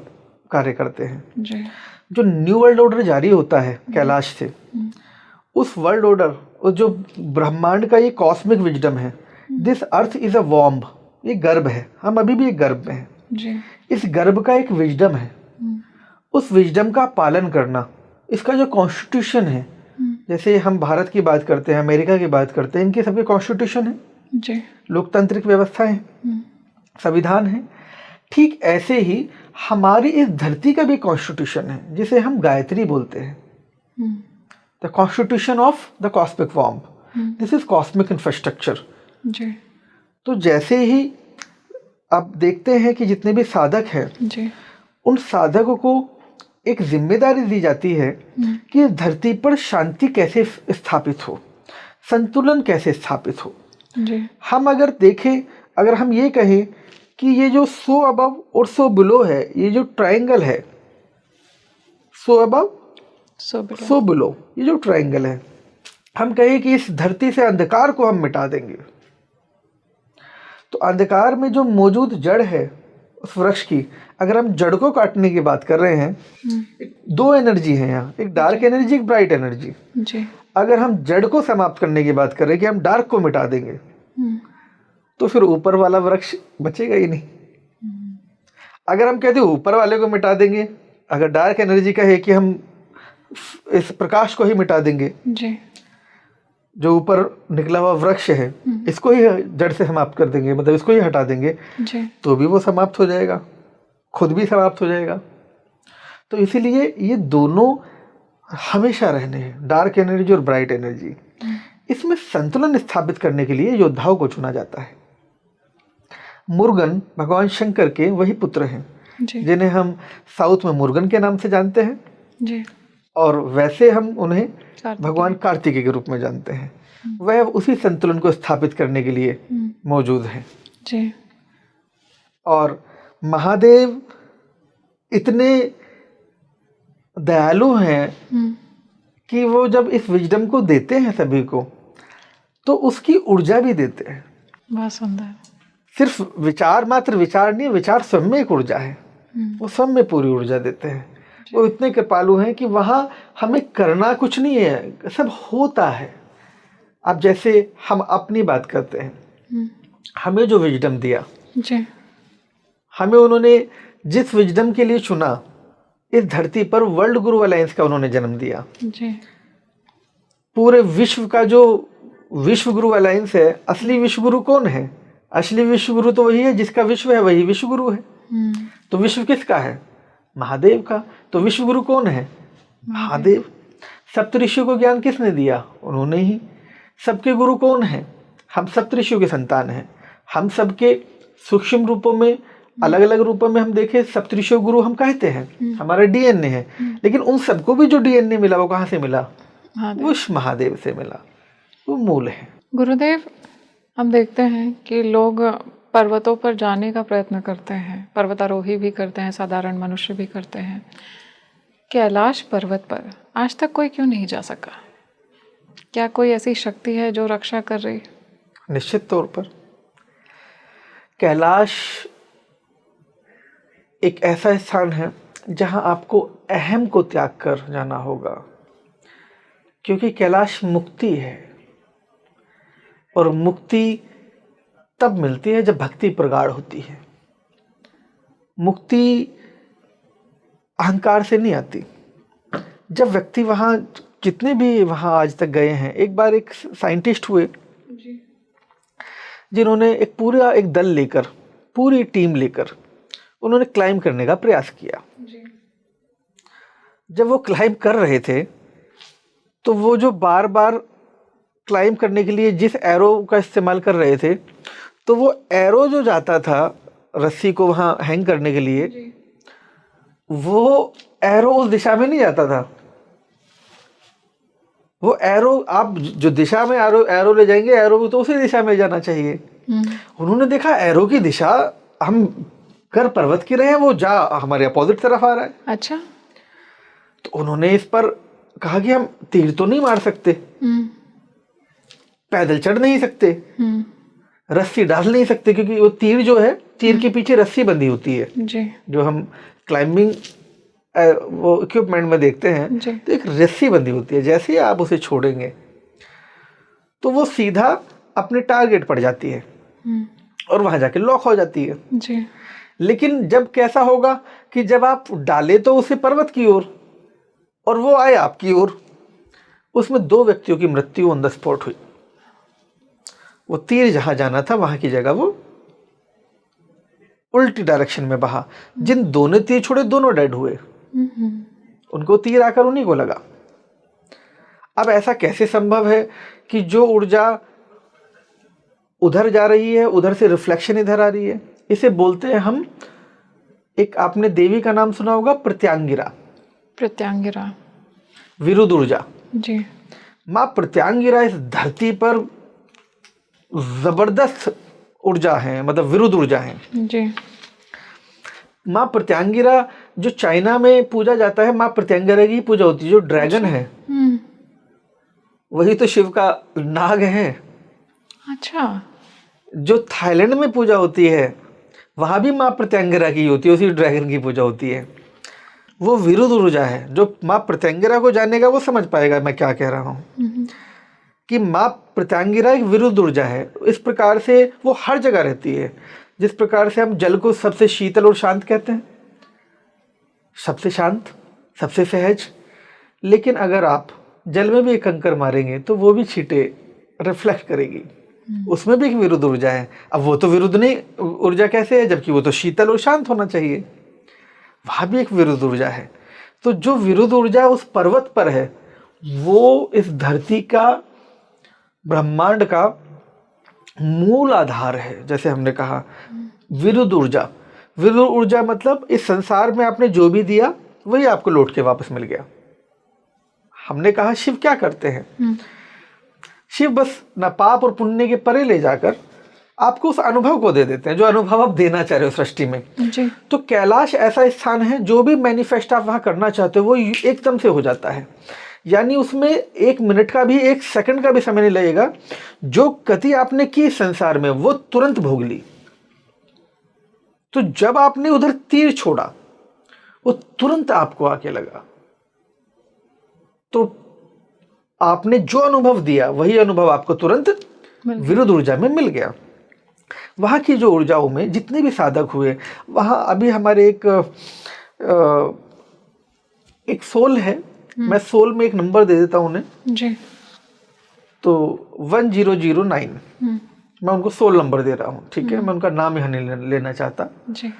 कार्य करते हैं। जी। जो जो न्यू वर्ल्ड ऑर्डर जारी होता है कैलाश से, उस वर्ल्ड ऑर्डर, उस जो ब्रह्मांड का ये कॉस्मिक विजडम है, this earth is a womb, ये गर्भ है, हम अभी भी एक गर्भ में हैं। जी। इस गर्भ का एक विजडम है, उस विजडम का पालन करना, इसका जो कॉन्स्टिट्यूशन है, जैसे हम भारत की बात करते हैं, अमेरिका की बात करते हैं, इनके सबके कॉन्स्टिट्यूशन है, जी। लोकतांत्रिक व्यवस्था है, संविधान है। ठीक ऐसे ही हमारी इस धरती का भी कॉन्स्टिट्यूशन है, जिसे हम गायत्री बोलते हैं। The constitution of the cosmic womb, this is cosmic infrastructure. जी। तो जैसे ही आप देखते हैं कि जितने भी साधक हैं, जी। उन साधकों को एक जिम्मेदारी दी जाती है कि इस धरती पर शांति कैसे स्थापित हो, संतुलन कैसे स्थापित हो। जी। हम अगर देखें, अगर हम ये कहें कि ये जो 100 अबव और 100 बिलो है, ये जो ट्रायंगल है, 100 अबव 100 बिलो, ये जो ट्रायंगल है, हम कहें कि इस धरती से अंधकार को हम मिटा देंगे, तो अंधकार में जो मौजूद जड़ है उस वृक्ष की, अगर हम जड़ को काटने की बात कर रहे हैं, दो एनर्जी है यहाँ, एक डार्क एनर्जी, एक ब्राइट एनर्जी। जी। अगर हम जड़ को समाप्त करने की बात कर रहे हैं कि हम डार्क को मिटा देंगे, तो फिर ऊपर वाला वृक्ष बचेगा ही नहीं। अगर हम कहते हैं ऊपर वाले को मिटा देंगे, अगर डार्क एनर्जी का है कि हम इस प्रकाश को ही मिटा देंगे, जी। जो ऊपर निकला हुआ वृक्ष है इसको ही जड़ से समाप्त कर देंगे, मतलब इसको ही हटा देंगे, जी। तो भी वो समाप्त हो जाएगा, खुद भी समाप्त हो जाएगा। तो इसीलिए ये दोनों हमेशा रहने हैं, डार्क एनर्जी और ब्राइट एनर्जी। इसमें संतुलन स्थापित करने के लिए योद्धाओं को चुना जाता है। मुर्गन भगवान शंकर के वही पुत्र हैं, जी। जिन्हें हम साउथ में मुर्गन के नाम से जानते हैं, जी। और वैसे हम उन्हें कार्तिकेय। भगवान कार्तिकेय के रूप में जानते हैं। वह उसी संतुलन को स्थापित करने के लिए मौजूद हैं। जी। और महादेव इतने दयालु हैं कि वो जब इस विजडम को देते हैं सभी को, तो उसकी ऊर्जा भी देते हैं। बहुत सुंदर। सिर्फ विचार मात्र विचार नहीं, विचार स्वयं में एक ऊर्जा है, वो स्वयं में पूरी ऊर्जा देते हैं। वो इतने कृपालु हैं कि वहाँ हमें करना कुछ नहीं है, सब होता है। अब जैसे हम अपनी बात करते हैं, हमें जो विजडम दिया, जी। हमें उन्होंने जिस विजडम के लिए चुना, इस धरती पर वर्ल्ड गुरु अलायंस का उन्होंने जन्म दिया। जी। पूरे विश्व का जो विश्व गुरु अलायंस है, असली विश्व गुरु कौन है? असली विश्व गुरु तो वही है जिसका विश्व है, वही विश्व गुरु है। तो विश्व किसका है? महादेव का। तो विश्व गुरु कौन है? महादेव। सप्तऋषियों को ज्ञान किसने दिया? उन्होंने ही। सबके गुरु कौन है? हम सप्तऋषियों के संतान हैं। हम सबके सूक्ष्म रूपों में, अलग अलग रूपों में हम देखें, सप्तऋषियों गुरु हम कहते हैं, हमारा डीएनए है। लेकिन उन सबको भी जो डीएनए मिला वो कहाँ से मिला? उस महादेव से मिला, वो मूल है। गुरुदेव, हम देखते हैं कि लोग पर्वतों पर जाने का प्रयत्न करते हैं, पर्वतारोही भी करते हैं, साधारण मनुष्य भी करते हैं। कैलाश पर्वत पर आज तक कोई क्यों नहीं जा सका? क्या कोई ऐसी शक्ति है जो रक्षा कर रही? निश्चित तौर पर कैलाश एक ऐसा स्थान है जहाँ आपको अहम को त्याग कर जाना होगा, क्योंकि कैलाश मुक्ति है और मुक्ति तब मिलती है जब भक्ति प्रगाढ़ होती है। मुक्ति अहंकार से नहीं आती। जब व्यक्ति वहाँ, कितने भी वहाँ आज तक गए हैं, एक बार एक साइंटिस्ट हुए जिन्होंने एक दल लेकर, पूरी टीम लेकर उन्होंने क्लाइंब करने का प्रयास किया। जब वो क्लाइंब कर रहे थे तो वो जो बार बार क्लाइंब करने के लिए जिस एरो का इस्तेमाल कर रहे थे, तो वो एरो जो जाता था रस्सी को वहाँ हैंग करने के लिए, वो एरो उस दिशा में नहीं जाता था। वो एरो, आप जो दिशा में एरो ले जाएंगे, एरो भी तो उसी दिशा में जाना चाहिए। उन्होंने देखा एरो की दिशा हम कर पर्वत की रहे हैं, वो जा हमारे अपोजिट तरफ आ रहा है। अच्छा। तो उन्होंने इस पर कहा कि हम तीर तो नहीं मार सकते, पैदल चढ़ नहीं सकते, रस्सी डाल नहीं सकते, क्योंकि वो तीर जो है, तीर के पीछे रस्सी बंधी होती है जी। जो हम क्लाइंबिंग वो इक्विपमेंट में देखते हैं, तो एक रस्सी बंधी होती है। जैसे ही आप उसे छोड़ेंगे तो वो सीधा अपने टारगेट पर जाती है और वहां जाके लॉक हो जाती है जी। लेकिन जब कैसा होगा कि जब आप डाले तो उसे पर्वत की ओर और वो आए आपकी ओर, उसमें 2 व्यक्तियों की मृत्यु ऑन द स्पॉट हुई। वो तीर जहां जाना था वहां की जगह वो उल्टी डायरेक्शन में बहा। जिन दोनों तीर छोड़े, दोनों डेड हुए। उनको तीर आकर उन्हीं को लगा। अब ऐसा कैसे संभव है कि जो ऊर्जा उधर जा रही है, उधर से रिफ्लेक्शन इधर आ रही है? इसे बोलते हैं हम, एक आपने देवी का नाम सुना होगा, प्रत्यांगिरा। प्रत्यांगिरा, विरुद्ध ऊर्जा जी। माँ प्रत्यांगिरा इस धरती पर जबरदस्त ऊर्जा है, मतलब विरुद्ध ऊर्जा है जी। माँ प्रत्यांगिरा जो चाइना में पूजा जाता है, माँ प्रत्यांगिरा की पूजा होती है। जो ड्रैगन है वही तो शिव का नाग है। अच्छा। जो थाईलैंड में पूजा होती है वहां भी माँ प्रत्यांगिरा की होती है, उसी ड्रैगन की पूजा होती है। वो विरुद्ध ऊर्जा है। जो माँ प्रत्यांगिरा को जानेगा वो समझ पाएगा मैं क्या कह रहा हूँ, कि माँ प्रत्यांगिरा एक विरुद्ध ऊर्जा है। इस प्रकार से वो हर जगह रहती है। जिस प्रकार से हम जल को सबसे शीतल और शांत कहते हैं, सबसे शांत, सबसे सहज, लेकिन अगर आप जल में भी एक कंकर मारेंगे तो वो भी छींटे रिफ्लेक्ट करेगी, उसमें भी एक विरुद्ध ऊर्जा है। अब वो तो विरुद्ध नहीं ऊर्जा कैसे है, जबकि वो तो शीतल और शांत होना चाहिए, वहां भी एक विरुद्ध ऊर्जा है। तो जो विरुद्ध ऊर्जा उस पर्वत पर है, वो इस धरती का, ब्रह्मांड का मूल आधार है। जैसे हमने कहा विरुद्ध ऊर्जा, विरुद्ध ऊर्जा मतलब इस संसार में आपने जो भी दिया वही आपको लौट के वापस मिल गया। हमने कहा शिव क्या करते हैं, शिव बस न पाप और पुण्य के परे ले जाकर आपको उस अनुभव को दे देते हैं जो अनुभव आप देना चाह रहे हो सृष्टि में जी। तो कैलाश ऐसा स्थान है, जो भी मैनिफेस्ट आप वहां करना चाहते हो वो एकदम से हो जाता है। यानी उसमें 1 मिनट का भी, 1 सेकंड का भी समय नहीं लगेगा। जो गति आपने की संसार में वो तुरंत भोग ली। तो जब आपने उधर तीर छोड़ा वो तुरंत आपको आके लगा। तो आपने जो अनुभव दिया वही अनुभव आपको तुरंत विरुद्ध ऊर्जा में मिल गया। वहां की जो ऊर्जाओं में जितने भी साधक हुए, वहां अभी हमारे एक सोल है, मैं सोल में एक नंबर दे देता हूं उन्हें जी। तो 1009 मैं उनको सोल नंबर दे रहा हूं, ठीक है। मैं उनका नाम यहाँ नहीं लेना चाहता जी।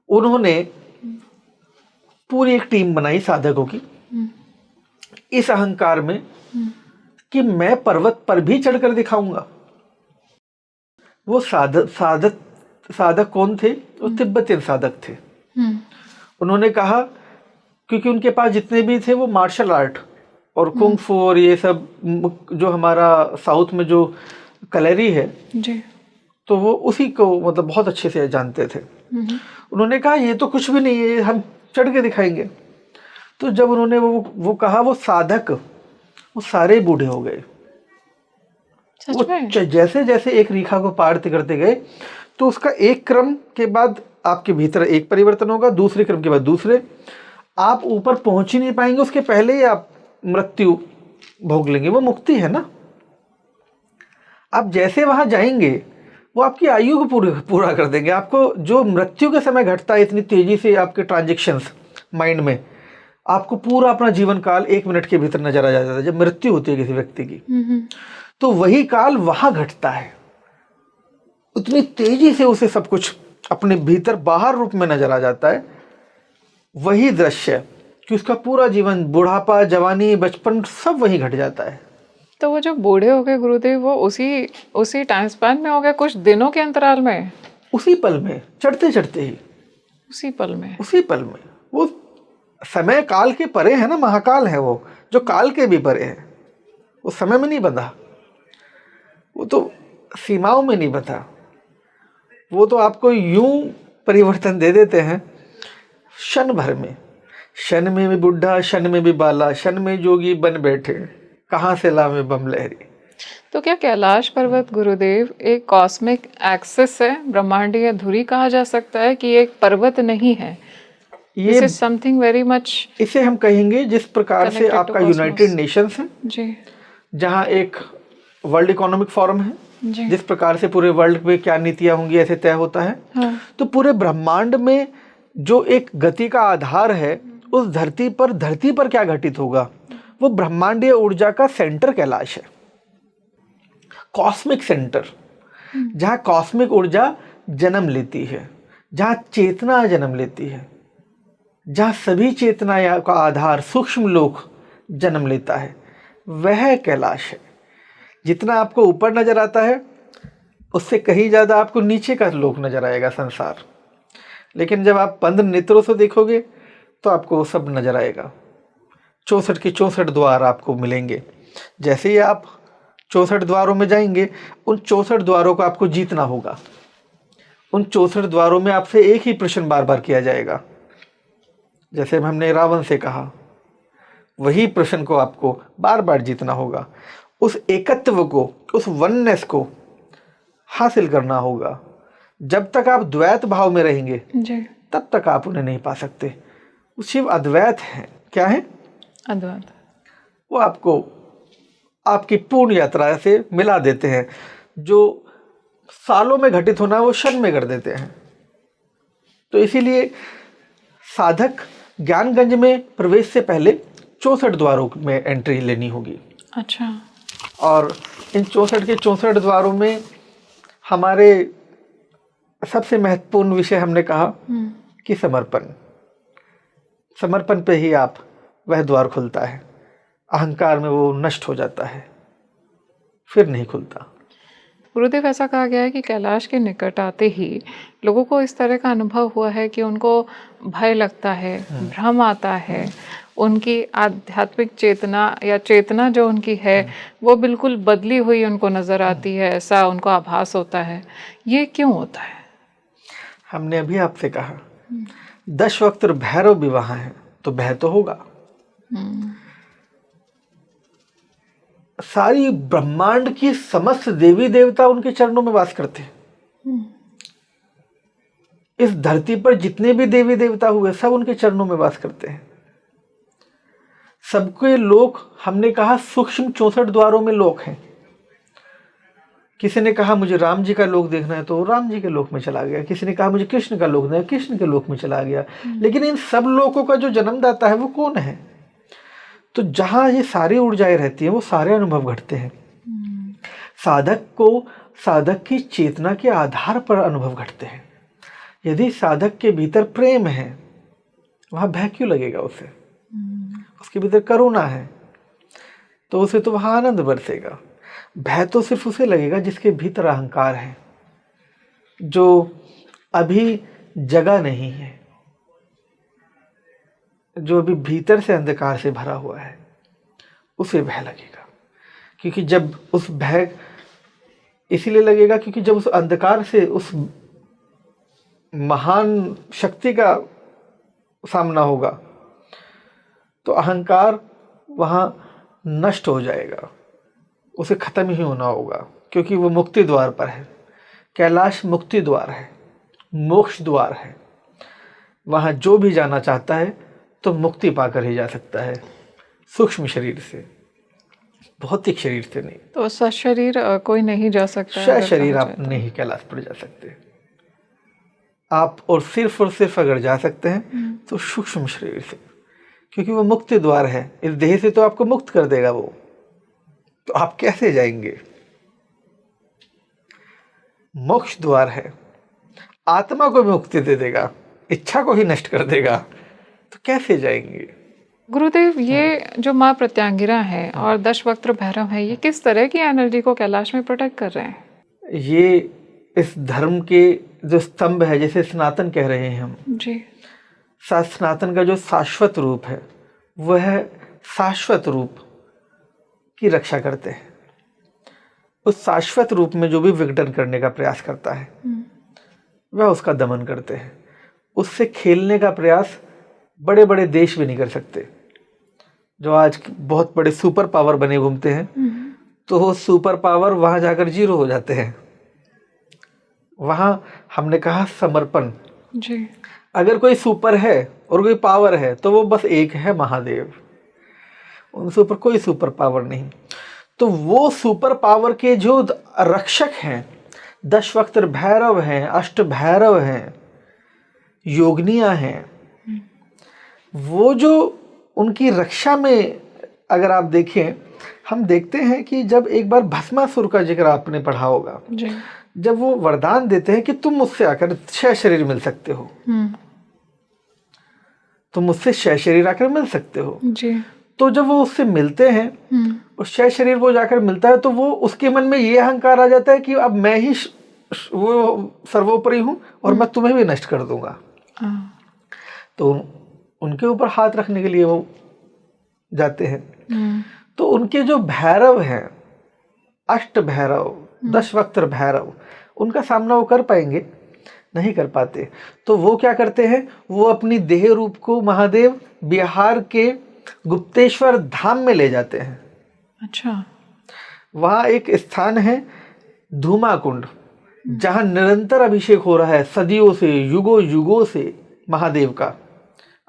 उन्होंने पूरी एक टीम बनाई साधकों की, इस अहंकार में कि मैं पर्वत पर भी चढ़कर दिखाऊंगा। वो साधक कौन थे? वो तिब्बतियन साधक थे। उन्होंने कहा, क्योंकि उनके पास जितने भी थे वो मार्शल आर्ट और कुंग फू और ये सब, जो हमारा साउथ में जो कलेरी है जी, तो वो उसी को मतलब बहुत अच्छे से जानते थे। उन्होंने कहा ये तो कुछ भी नहीं है, हम चढ़ के दिखाएंगे। तो जब उन्होंने वो कहा, वो साधक वो सारे बूढ़े हो गए। वो जैसे जैसे एक रेखा को पार करते गए तो उसका एक क्रम के बाद आपके भीतर एक परिवर्तन होगा, दूसरे क्रम के बाद दूसरे, आप ऊपर पहुंच ही नहीं पाएंगे, उसके पहले ही आप मृत्यु भोग लेंगे। वो मुक्ति है ना। आप जैसे वहां जाएंगे वो आपकी आयु को पूरा कर देंगे। आपको जो मृत्यु के समय घटता है इतनी तेजी से आपके ट्रांजेक्शन्स माइंड में, आपको पूरा अपना जीवन काल 1 मिनट के भीतर नजर आ जाता है जब मृत्यु होती है किसी व्यक्ति की। तो वही काल वहां घटता है, उतनी तेजी से उसे सब कुछ अपने भीतर बाहर रूप में नजर आ जाता है। वही दृश्य कि उसका पूरा जीवन, बुढ़ापा, जवानी, बचपन सब वही घट जाता है। तो वो जो बूढ़े हो गए गुरुदेव, वो उसी टाइम स्पैन में हो गए, कुछ दिनों के अंतराल में, उसी पल में, चढ़ते चढ़ते ही उसी पल में। वो समय काल के परे है ना, महाकाल है वो, जो काल के भी परे है। वो समय में नहीं बंधा, वो तो सीमाओं में नहीं बंधा। वो तो आपको यूं परिवर्तन दे देते हैं क्षण भर में। क्षण में भी बुढ़ा, क्षण में भी बाला, क्षण में जोगी बन बैठे, कहाँ से लावे बम लहरी। तो क्या कैलाश पर्वत गुरुदेव एक कॉस्मिक एक्सिस है, ब्रह्मांडीय धुरी कहा जा सकता है कि एक पर्वत नहीं है? This is something very much इसे हम कहेंगे जिस प्रकार से आपका यूनाइटेड नेशंस है जी, जहाँ एक वर्ल्ड इकोनॉमिक फोरम है, जी, जिस प्रकार से पूरे वर्ल्ड में क्या नीतियां होंगी ऐसे तय होता है। हाँ, तो पूरे ब्रह्मांड में जो एक गति का आधार है, उस धरती पर क्या घटित होगा, वो ब्रह्मांडीय ऊर्जा का सेंटर कैलाश है, कॉस्मिक सेंटर, जहाँ कॉस्मिक ऊर्जा जन्म लेती है, जहाँ चेतना जन्म लेती है, जहाँ सभी चेतना का आधार सूक्ष्म लोक जन्म लेता है, वह कैलाश है। जितना आपको ऊपर नजर आता है उससे कहीं ज़्यादा आपको नीचे का लोक नजर आएगा, संसार। लेकिन जब आप बंद नेत्रों से देखोगे तो आपको वो सब नजर आएगा। 64 के 64 द्वार आपको मिलेंगे। जैसे ही आप 64 द्वारों में जाएंगे, उन 64 द्वारों को आपको जीतना होगा। उन 64 द्वारों में आपसे एक ही प्रश्न बार बार किया जाएगा। जैसे हमने रावण से कहा, वही प्रश्न को आपको बार बार जीतना होगा। उस एकत्व को, उस वननेस को हासिल करना होगा। जब तक आप द्वैत भाव में रहेंगे जी, तब तक आप उन्हें नहीं पा सकते। वो शिव अद्वैत हैं। क्या है? अद्वैत। वो आपको आपकी पूर्ण यात्रा से मिला देते हैं। जो सालों में घटित होना है वो क्षण में कर देते हैं। तो इसीलिए साधक ज्ञानगंज में प्रवेश से पहले 64 द्वारों में एंट्री लेनी होगी। अच्छा। और इन 64 के 64 द्वारों में हमारे सबसे महत्वपूर्ण विषय हमने कहा कि समर्पण। समर्पण पे ही आप वह द्वार खुलता है। अहंकार में वो नष्ट हो जाता है, फिर नहीं खुलता। गुरुदेव, ऐसा कहा गया है कि कैलाश के निकट आते ही लोगों को इस तरह का अनुभव हुआ है कि उनको भय लगता है, भ्रम आता है, उनकी आध्यात्मिक चेतना या चेतना जो उनकी है वो बिल्कुल बदली हुई उनको नजर आती है, ऐसा उनको आभास होता है। ये क्यों होता है? हमने अभी आपसे कहा 10 वक्त भैरव भी वहां है, तो भय तो होगा। सारी ब्रह्मांड की समस्त देवी देवता उनके चरणों में वास करते हैं। इस धरती पर जितने भी देवी देवता हुए सब उनके चरणों में वास करते हैं। सबके लोक, हमने कहा सूक्ष्म 64 द्वारों में लोक हैं। किसी ने कहा मुझे राम जी का लोक देखना है तो राम जी के लोक में चला गया। किसी ने कहा मुझे कृष्ण का लोक देखना है, कृष्ण के लोक में चला गया। लेकिन इन सब लोकों का जो जन्मदाता है वो कौन है? तो जहां ये सारी ऊर्जाएं रहती हैं वो सारे अनुभव घटते हैं। साधक को साधक की चेतना के आधार पर अनुभव घटते हैं। यदि साधक के भीतर प्रेम है, वहां भय क्यों लगेगा उसे? उसके भीतर करुणा है तो उसे तो वहां आनंद बरसेगा। भय तो सिर्फ उसे लगेगा जिसके भीतर अहंकार है, जो अभी जगा नहीं है, जो अभी भीतर से अंधकार से भरा हुआ है, उसे भय लगेगा। क्योंकि जब उस भय इसीलिए लगेगा क्योंकि जब उस अंधकार से उस महान शक्ति का सामना होगा तो अहंकार वहां नष्ट हो जाएगा, उसे खत्म ही होना होगा। क्योंकि वो मुक्ति द्वार पर है। कैलाश मुक्ति द्वार है, मोक्ष द्वार है। वहाँ जो भी जाना चाहता है तो मुक्ति पाकर ही जा सकता है, सूक्ष्म शरीर से, भौतिक शरीर से नहीं। तो सशरीर कोई नहीं जा सकता है? अगर शरीर कहा आप जाए तो? नहीं कैलाश पर जा सकते आप, और सिर्फ अगर जा सकते हैं तो सूक्ष्म शरीर से, क्योंकि वो मुक्ति द्वार है। इस देह से तो आपको मुक्त कर देगा वो, तो आप कैसे जाएंगे? मोक्ष द्वार है, आत्मा को भी मुक्ति दे देगा, इच्छा को ही नष्ट कर देगा, तो कैसे जाएंगे? गुरुदेव, ये जो माँ प्रत्यांगिरा है और दशवक्त्र भैरव है, ये किस तरह की एनर्जी को कैलाश में प्रोटेक्ट कर रहे हैं? ये इस धर्म के जो स्तंभ है, जैसे सनातन कह रहे हैं हम, जी। सनातन का जो शाश्वत रूप है, वह शाश्वत रूप की रक्षा करते हैं। उस शाश्वत रूप में जो भी विघटन करने का प्रयास करता है वह उसका दमन करते हैं। उससे खेलने का प्रयास बड़े बड़े देश भी नहीं कर सकते। जो आज बहुत बड़े सुपर पावर बने घूमते हैं, तो वो सुपर पावर वहां जाकर जीरो हो जाते हैं। वहां हमने कहा समर्पण। जी। अगर कोई सुपर है और कोई पावर है तो वो बस एक है, महादेव। उनसे ऊपर कोई सुपर पावर नहीं। तो वो सुपर पावर के जो रक्षक हैं, दशवक्त्र भैरव हैं, अष्ट भैरव हैं, योगनियां हैं, वो जो उनकी रक्षा में अगर आप देखें, हम देखते हैं कि जब एक बार भस्मासुर का जिक्र आपने पढ़ा होगा, जी। जब वो वरदान देते हैं कि तुम मुझसे आकर 6 शरीर मिल सकते हो, तुम मुझसे 6 शरीर आकर मिल सकते हो। जी। तो जब वो उससे मिलते हैं, उस 6 शरीर वो जाकर मिलता है, तो वो उसके मन में ये अहंकार आ जाता है कि अब मैं ही वो सर्वोपरि हूं और मैं तुम्हें भी नष्ट कर दूंगा। तो उनके ऊपर हाथ रखने के लिए वो जाते हैं। तो उनके जो भैरव हैं, अष्ट भैरव, दशवक्त्र भैरव, उनका सामना वो कर पाएंगे? नहीं कर पाते। तो वो क्या करते हैं, वो अपनी देह रूप को महादेव बिहार के गुप्तेश्वर धाम में ले जाते हैं। अच्छा। वहाँ एक स्थान है धूमा कुंड, जहाँ निरंतर अभिषेक हो रहा है, सदियों से, युगों युगों से महादेव का।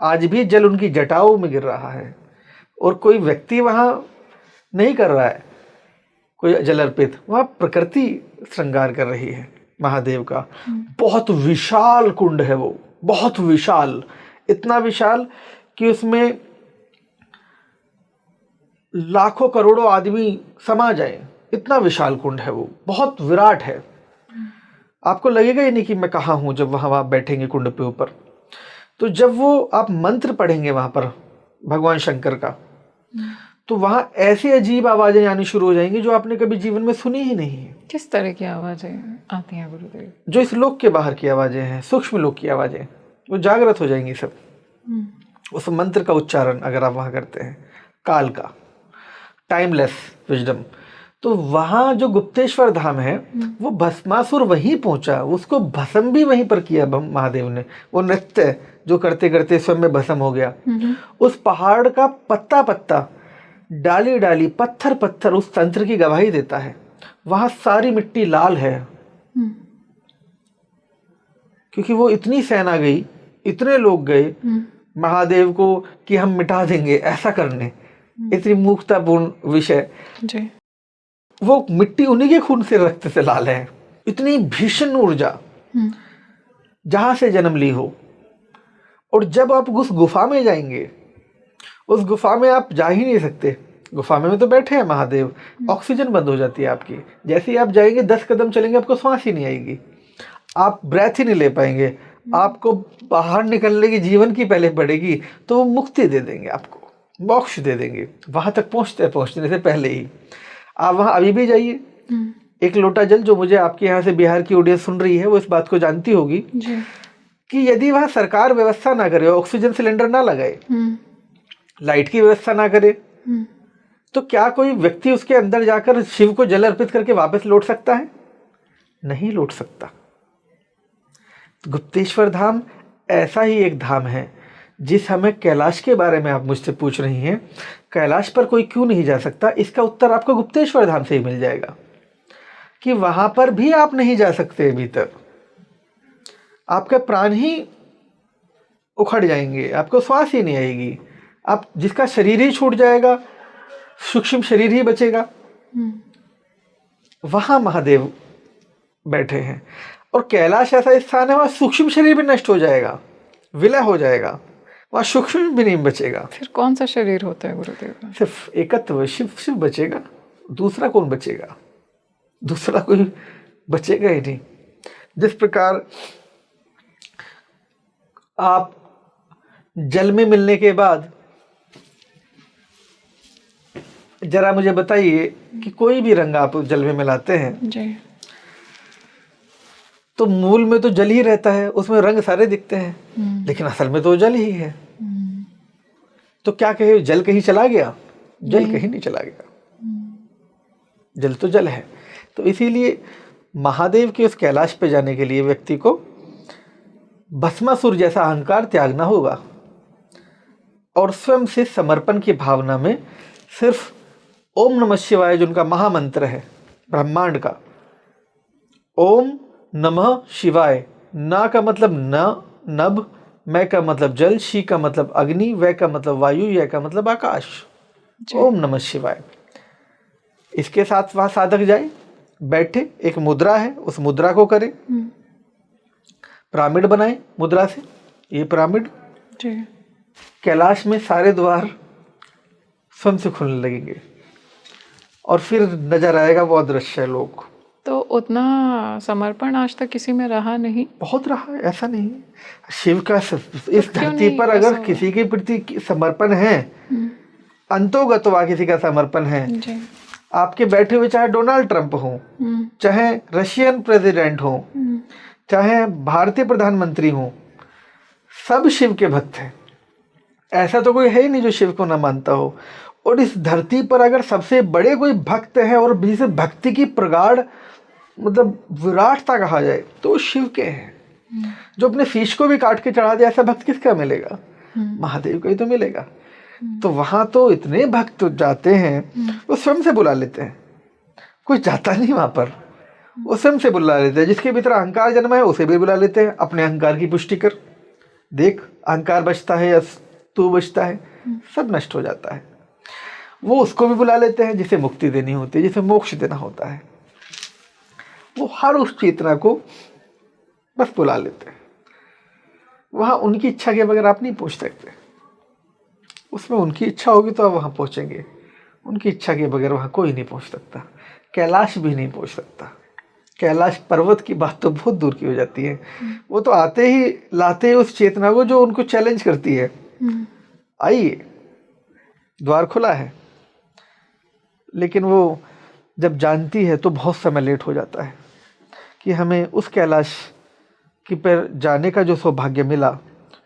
आज भी जल उनकी जटाओं में गिर रहा है और कोई व्यक्ति वहाँ नहीं कर रहा है कोई जल अर्पित, वहाँ प्रकृति श्रृंगार कर रही है महादेव का। बहुत विशाल कुंड है वो, बहुत विशाल, इतना विशाल कि उसमें लाखों करोड़ों आदमी समा जाए, इतना विशाल कुंड है वो, बहुत विराट है। आपको लगेगा ही नहीं कि मैं कहाँ हूँ जब वहाँ बैठेंगे कुंड पे ऊपर। तो जब वो आप मंत्र पढ़ेंगे वहाँ पर भगवान शंकर का, तो वहाँ ऐसी अजीब आवाज़ें आनी शुरू हो जाएंगी जो आपने कभी जीवन में सुनी ही नहीं है। किस तरह की आवाज़ें आती हैं गुरुदेव? जो इस लोक के बाहर की आवाज़ें हैं, सूक्ष्म लोक की आवाज़ें, वो जागृत हो जाएंगी सब। उस मंत्र का उच्चारण अगर आप वहाँ करते हैं, काल का, टाइमलेस विजडम। तो वहाँ जो गुप्तेश्वर धाम है, वो भस्मासुर वहीं पहुंचा, उसको भस्म भी वहीं पर किया महादेव ने। वो नृत्य जो करते करते स्वयं में भस्म हो गया। उस पहाड़ का पत्ता पत्ता, डाली डाली, पत्थर पत्थर उस तंत्र की गवाही देता है। वहां सारी मिट्टी लाल है, क्योंकि वो इतनी सेना गई, इतने लोग गए महादेव को कि हम मिटा देंगे, ऐसा करने, इतनी मूर्खतापूर्ण विषय। जी। वो मिट्टी उन्हीं के खून से, रक्त से लाल है। इतनी भीषण ऊर्जा जहां से जन्म ली हो। और जब आप उस गुफा में जाएंगे, उस गुफा में आप जा ही नहीं सकते। गुफा में तो बैठे हैं महादेव, ऑक्सीजन बंद हो जाती है आपकी। जैसे ही आप जाएंगे 10 कदम चलेंगे, आपको सांस ही नहीं आएगी, आप ब्रेथ ही नहीं ले पाएंगे, आपको बाहर निकलने की जीवन की पहले पड़ेगी। तो वो मुक्ति दे देंगे, आपको मोक्ष दे देंगे वहां तक पहुंचने से पहले ही। आप वहां अभी भी जाइए, एक लोटा जल, जो मुझे आपके यहाँ से बिहार की ऑडियंस सुन रही है वो इस बात को जानती होगी कि यदि वहां सरकार व्यवस्था ना करे, ऑक्सीजन सिलेंडर ना लगाए, लाइट की व्यवस्था ना करे, तो क्या कोई व्यक्ति उसके अंदर जाकर शिव को जल अर्पित करके वापस लौट सकता है? नहीं लौट सकता। गुप्तेश्वर धाम ऐसा ही एक धाम है। जिस हमें कैलाश के बारे में आप मुझसे पूछ रही हैं, कैलाश पर कोई क्यों नहीं जा सकता, इसका उत्तर आपको गुप्तेश्वर धाम से ही मिल जाएगा कि वहां पर भी आप नहीं जा सकते अभी तक। आपके प्राण ही उखड़ जाएंगे, आपको श्वास ही नहीं आएगी, आप जिसका शरीर ही छूट जाएगा, सूक्ष्म शरीर ही बचेगा, वहां महादेव बैठे हैं। और कैलाश ऐसा स्थान है वहां सूक्ष्म शरीर भी नष्ट हो जाएगा, विलय हो जाएगा, वहां सूक्ष्म भी नहीं बचेगा। फिर कौन सा शरीर होता है गुरुदेव? सिर्फ एकत्व शिव शिव बचेगा, दूसरा कौन बचेगा? दूसरा कोई बचेगा ही नहीं। जिस प्रकार आप जल में मिलने के बाद, जरा मुझे बताइए कि कोई भी रंग आप जल में मिलाते हैं जी, तो मूल में तो जल ही रहता है, उसमें रंग सारे दिखते हैं, लेकिन असल में तो जल ही है। तो क्या कहे, जल कहीं चला गया? जल कहीं नहीं चला गया, जल तो जल है। तो इसीलिए महादेव के उस कैलाश पे जाने के लिए व्यक्ति को भस्मासुर जैसा अहंकार त्यागना होगा और स्वयं से समर्पण की भावना में सिर्फ ओम नमः शिवाय, जो उनका महामंत्र है ब्रह्मांड का, ओम नमः शिवाय, ना का मतलब न नभ, मैं का मतलब जल, शी का मतलब अग्नि, वै का मतलब वायु, य का मतलब आकाश। ओम नमः शिवाय, इसके साथ वह साधक जाए, बैठे, एक मुद्रा है उस मुद्रा को करे, पिरामिड बनाए मुद्रा से, ये पिरामिड, कैलाश में सारे द्वार स्वयं से खुलने लगेंगे और फिर नजर आएगा वो अदृश्य लोक। तो उतना समर्पण आज तक किसी में रहा नहीं? बहुत रहा है, ऐसा नहीं। शिव का इस धरती पर अगर किसी के प्रति समर्पण है, अंतोगतवा किसी का समर्पण है, आपके बैठे हुए चाहे डोनाल्ड ट्रंप हो, चाहे रशियन प्रेसिडेंट हो, चाहे भारतीय प्रधानमंत्री हो, सब शिव के भक्त हैं। ऐसा तो कोई है ही नहीं जो शिव को न मानता हो। और इस धरती पर अगर सबसे बड़े कोई भक्त है और जिसे भक्ति की प्रगाढ़ मतलब विराटता कहा जाए तो शिव के हैं, जो अपने शीश को भी काट के चढ़ा दे, ऐसा भक्त किसका मिलेगा? महादेव का ही तो मिलेगा। तो वहां तो इतने भक्त जाते हैं, वो स्वयं से बुला लेते हैं, कोई जाता नहीं वहां पर, वो स्वयं से बुला लेते हैं। जिसके भीतर अहंकार जन्म है उसे भी बुला लेते हैं, अपने अहंकार की पुष्टि कर देख, अहंकार बचता है या तू बचता है, सब नष्ट हो जाता है। वो उसको भी बुला लेते हैं जिसे मुक्ति देनी होती है, जिसे मोक्ष देना होता है। वो हर उस चेतना को बस बुला लेते हैं। वहां उनकी इच्छा के बगैर आप नहीं पहुंच सकते। उसमें उनकी इच्छा होगी तो आप वहां पहुंचेंगे, उनकी इच्छा के बगैर वहां कोई नहीं पहुंच सकता। कैलाश भी नहीं पहुंच सकता। कैलाश पर्वत की बात तो बहुत दूर की हो जाती है। वो तो आते ही लाते ही उस चेतना को जो उनको चैलेंज करती है, आइए, द्वार खुला है। लेकिन वो जब जानती है तो बहुत समय लेट हो जाता है कि हमें उस कैलाश की पर जाने का जो सौभाग्य मिला,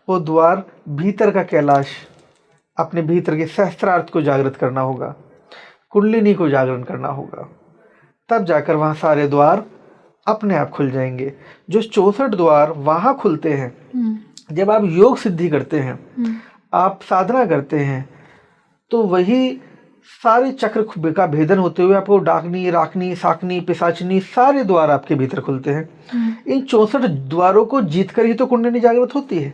वो द्वार भीतर का कैलाश, अपने भीतर के सहस्त्रार्थ को जागृत करना होगा, कुंडलिनी को जागरण करना होगा, तब जाकर वहाँ सारे द्वार अपने आप खुल जाएंगे। जो 64 द्वार वहाँ खुलते हैं, जब आप योग सिद्धि करते हैं, आप साधना करते हैं, तो वही सारे चक्र का भेदन होते हुए आपको डाकनी, राकनी, साकनी, पिशाचनी सारे द्वार आपके भीतर खुलते हैं। इन 64 द्वारों को जीतकर ही तो कुंडलिनी जागृत होती है।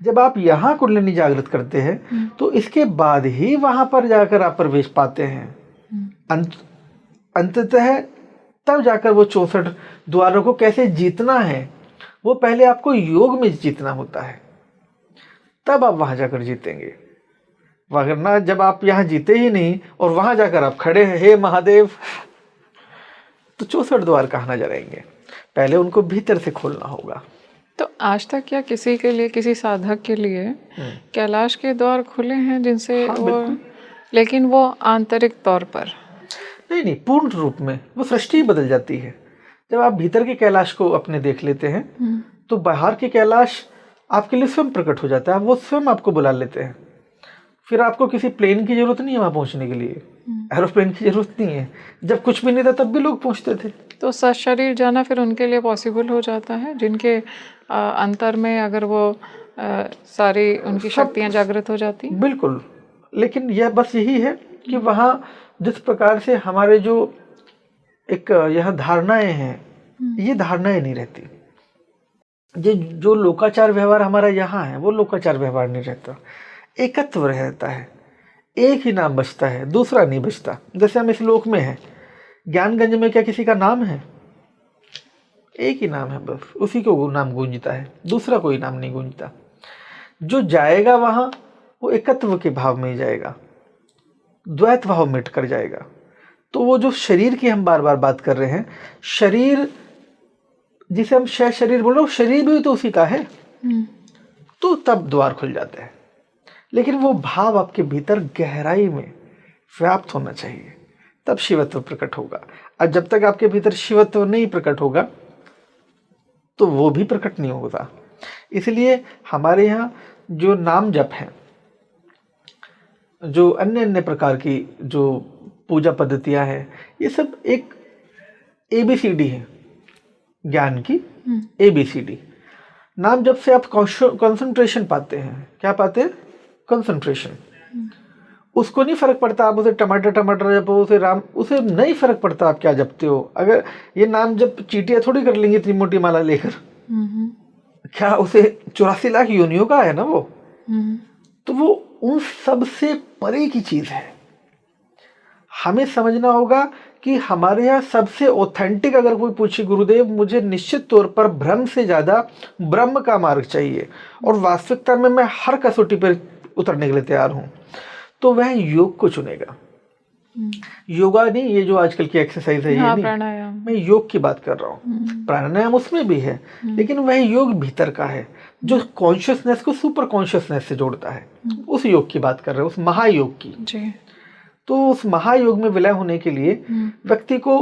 जब आप यहाँ कुंडलिनी जागृत करते हैं तो इसके बाद ही वहां पर जाकर आप प्रवेश पाते हैं। अंततः तब जाकर वो 64 द्वारों को कैसे जीतना है, वो पहले आपको योग में जीतना होता है, तब आप वहां जाकर जीतेंगे। वरना जब आप यहाँ जीते ही नहीं और वहां जाकर आप खड़े हैं, हे महादेव, तो 64 द्वार कहाँ नजर आएंगे? पहले उनको भीतर से खोलना होगा। तो आज तक क्या किसी के लिए, किसी साधक के लिए कैलाश के द्वार खुले हैं जिनसे वो, लेकिन वो आंतरिक तौर पर नहीं, पूर्ण रूप में वो सृष्टि बदल जाती है। जब आप भीतर के कैलाश को अपने देख लेते हैं तो बाहर के कैलाश आपके लिए स्वयं प्रकट हो जाता है। वो स्वयं आपको बुला लेते हैं। फिर आपको किसी प्लेन की जरूरत नहीं है वहां पहुंचने के लिए, एरोप्लेन की जरूरत नहीं है। जब कुछ भी नहीं था तब भी लोग पहुंचते थे। तो सशरीर जाना फिर उनके लिए पॉसिबल हो जाता है, जिनके अंतर में अगर वो सारी उनकी शक्तियां जागृत हो जाती। बिल्कुल। लेकिन यह बस यही है कि वहाँ जिस प्रकार से हमारे जो एक यह धारणाएं हैं, ये धारणाएं नहीं रहती। ये जो लोकाचार व्यवहार हमारा यहाँ है वो लोकाचार व्यवहार नहीं रहता, एकत्व रहता है, एक ही नाम बचता है, दूसरा नहीं बचता। जैसे हम इस लोक में हैं, ज्ञानगंज में क्या किसी का नाम है? एक ही नाम है, बस उसी को नाम गूंजता है, दूसरा कोई नाम नहीं गूंजता। जो जाएगा वहां वो एकत्व के भाव में ही जाएगा, द्वैत भाव मिट कर जाएगा। तो वो जो शरीर की हम बार बार बात कर रहे हैं, शरीर जिसे हम शरीर बोल रहे हैं, शरीर भी तो उसी का है। तो तब द्वार खुल जाते हैं। लेकिन वो भाव आपके भीतर गहराई में व्याप्त होना चाहिए, तब शिवत्व प्रकट होगा। और जब तक आपके भीतर शिवत्व नहीं प्रकट होगा तो वो भी प्रकट नहीं होगा। इसलिए हमारे यहाँ जो नाम जप है, जो अन्य अन्य प्रकार की जो पूजा पद्धतियां हैं, ये सब एक ABCD है, ज्ञान की ABCD। नाम जप से आप कंसंट्रेशन पाते हैं। क्या पाते हैं? कंसंट्रेशन। उसको नहीं फर्क पड़ता आप उसे टमाटर जपो, उसे राम, उसे नहीं फर्क पड़ता आप क्या जपते हो। अगर ये नाम जप चीटियां थोड़ी कर लेंगे इतनी मोटी माला लेकर, क्या उसे 84 लाख योनियों का है ना वो। तो वो उन सब से परे की चीज है। हमें समझना होगा कि हमारे यहाँ सबसे ऑथेंटिक अगर कोई पूछे, गुरुदेव मुझे निश्चित तौर पर भ्रम से ज्यादा ब्रह्म का मार्ग चाहिए और वास्तविकता में मैं हर कसौटी पर उतरने के लिए तैयार हूं, तो वह योग को चुनेगा। योगा नहीं, ये जो आजकल की एक्सरसाइज है, ये नहीं, प्राणायाम। मैं योग की बात कर रहा हूँ। प्राणायाम उसमें भी है, लेकिन वह योग भीतर का है जो कॉन्शियसनेस को सुपर कॉन्शियसनेस से जोड़ता है। उस योग की बात कर रहे हैं, उस महायोग की जी। तो उस महायोग में विलय होने के लिए व्यक्ति को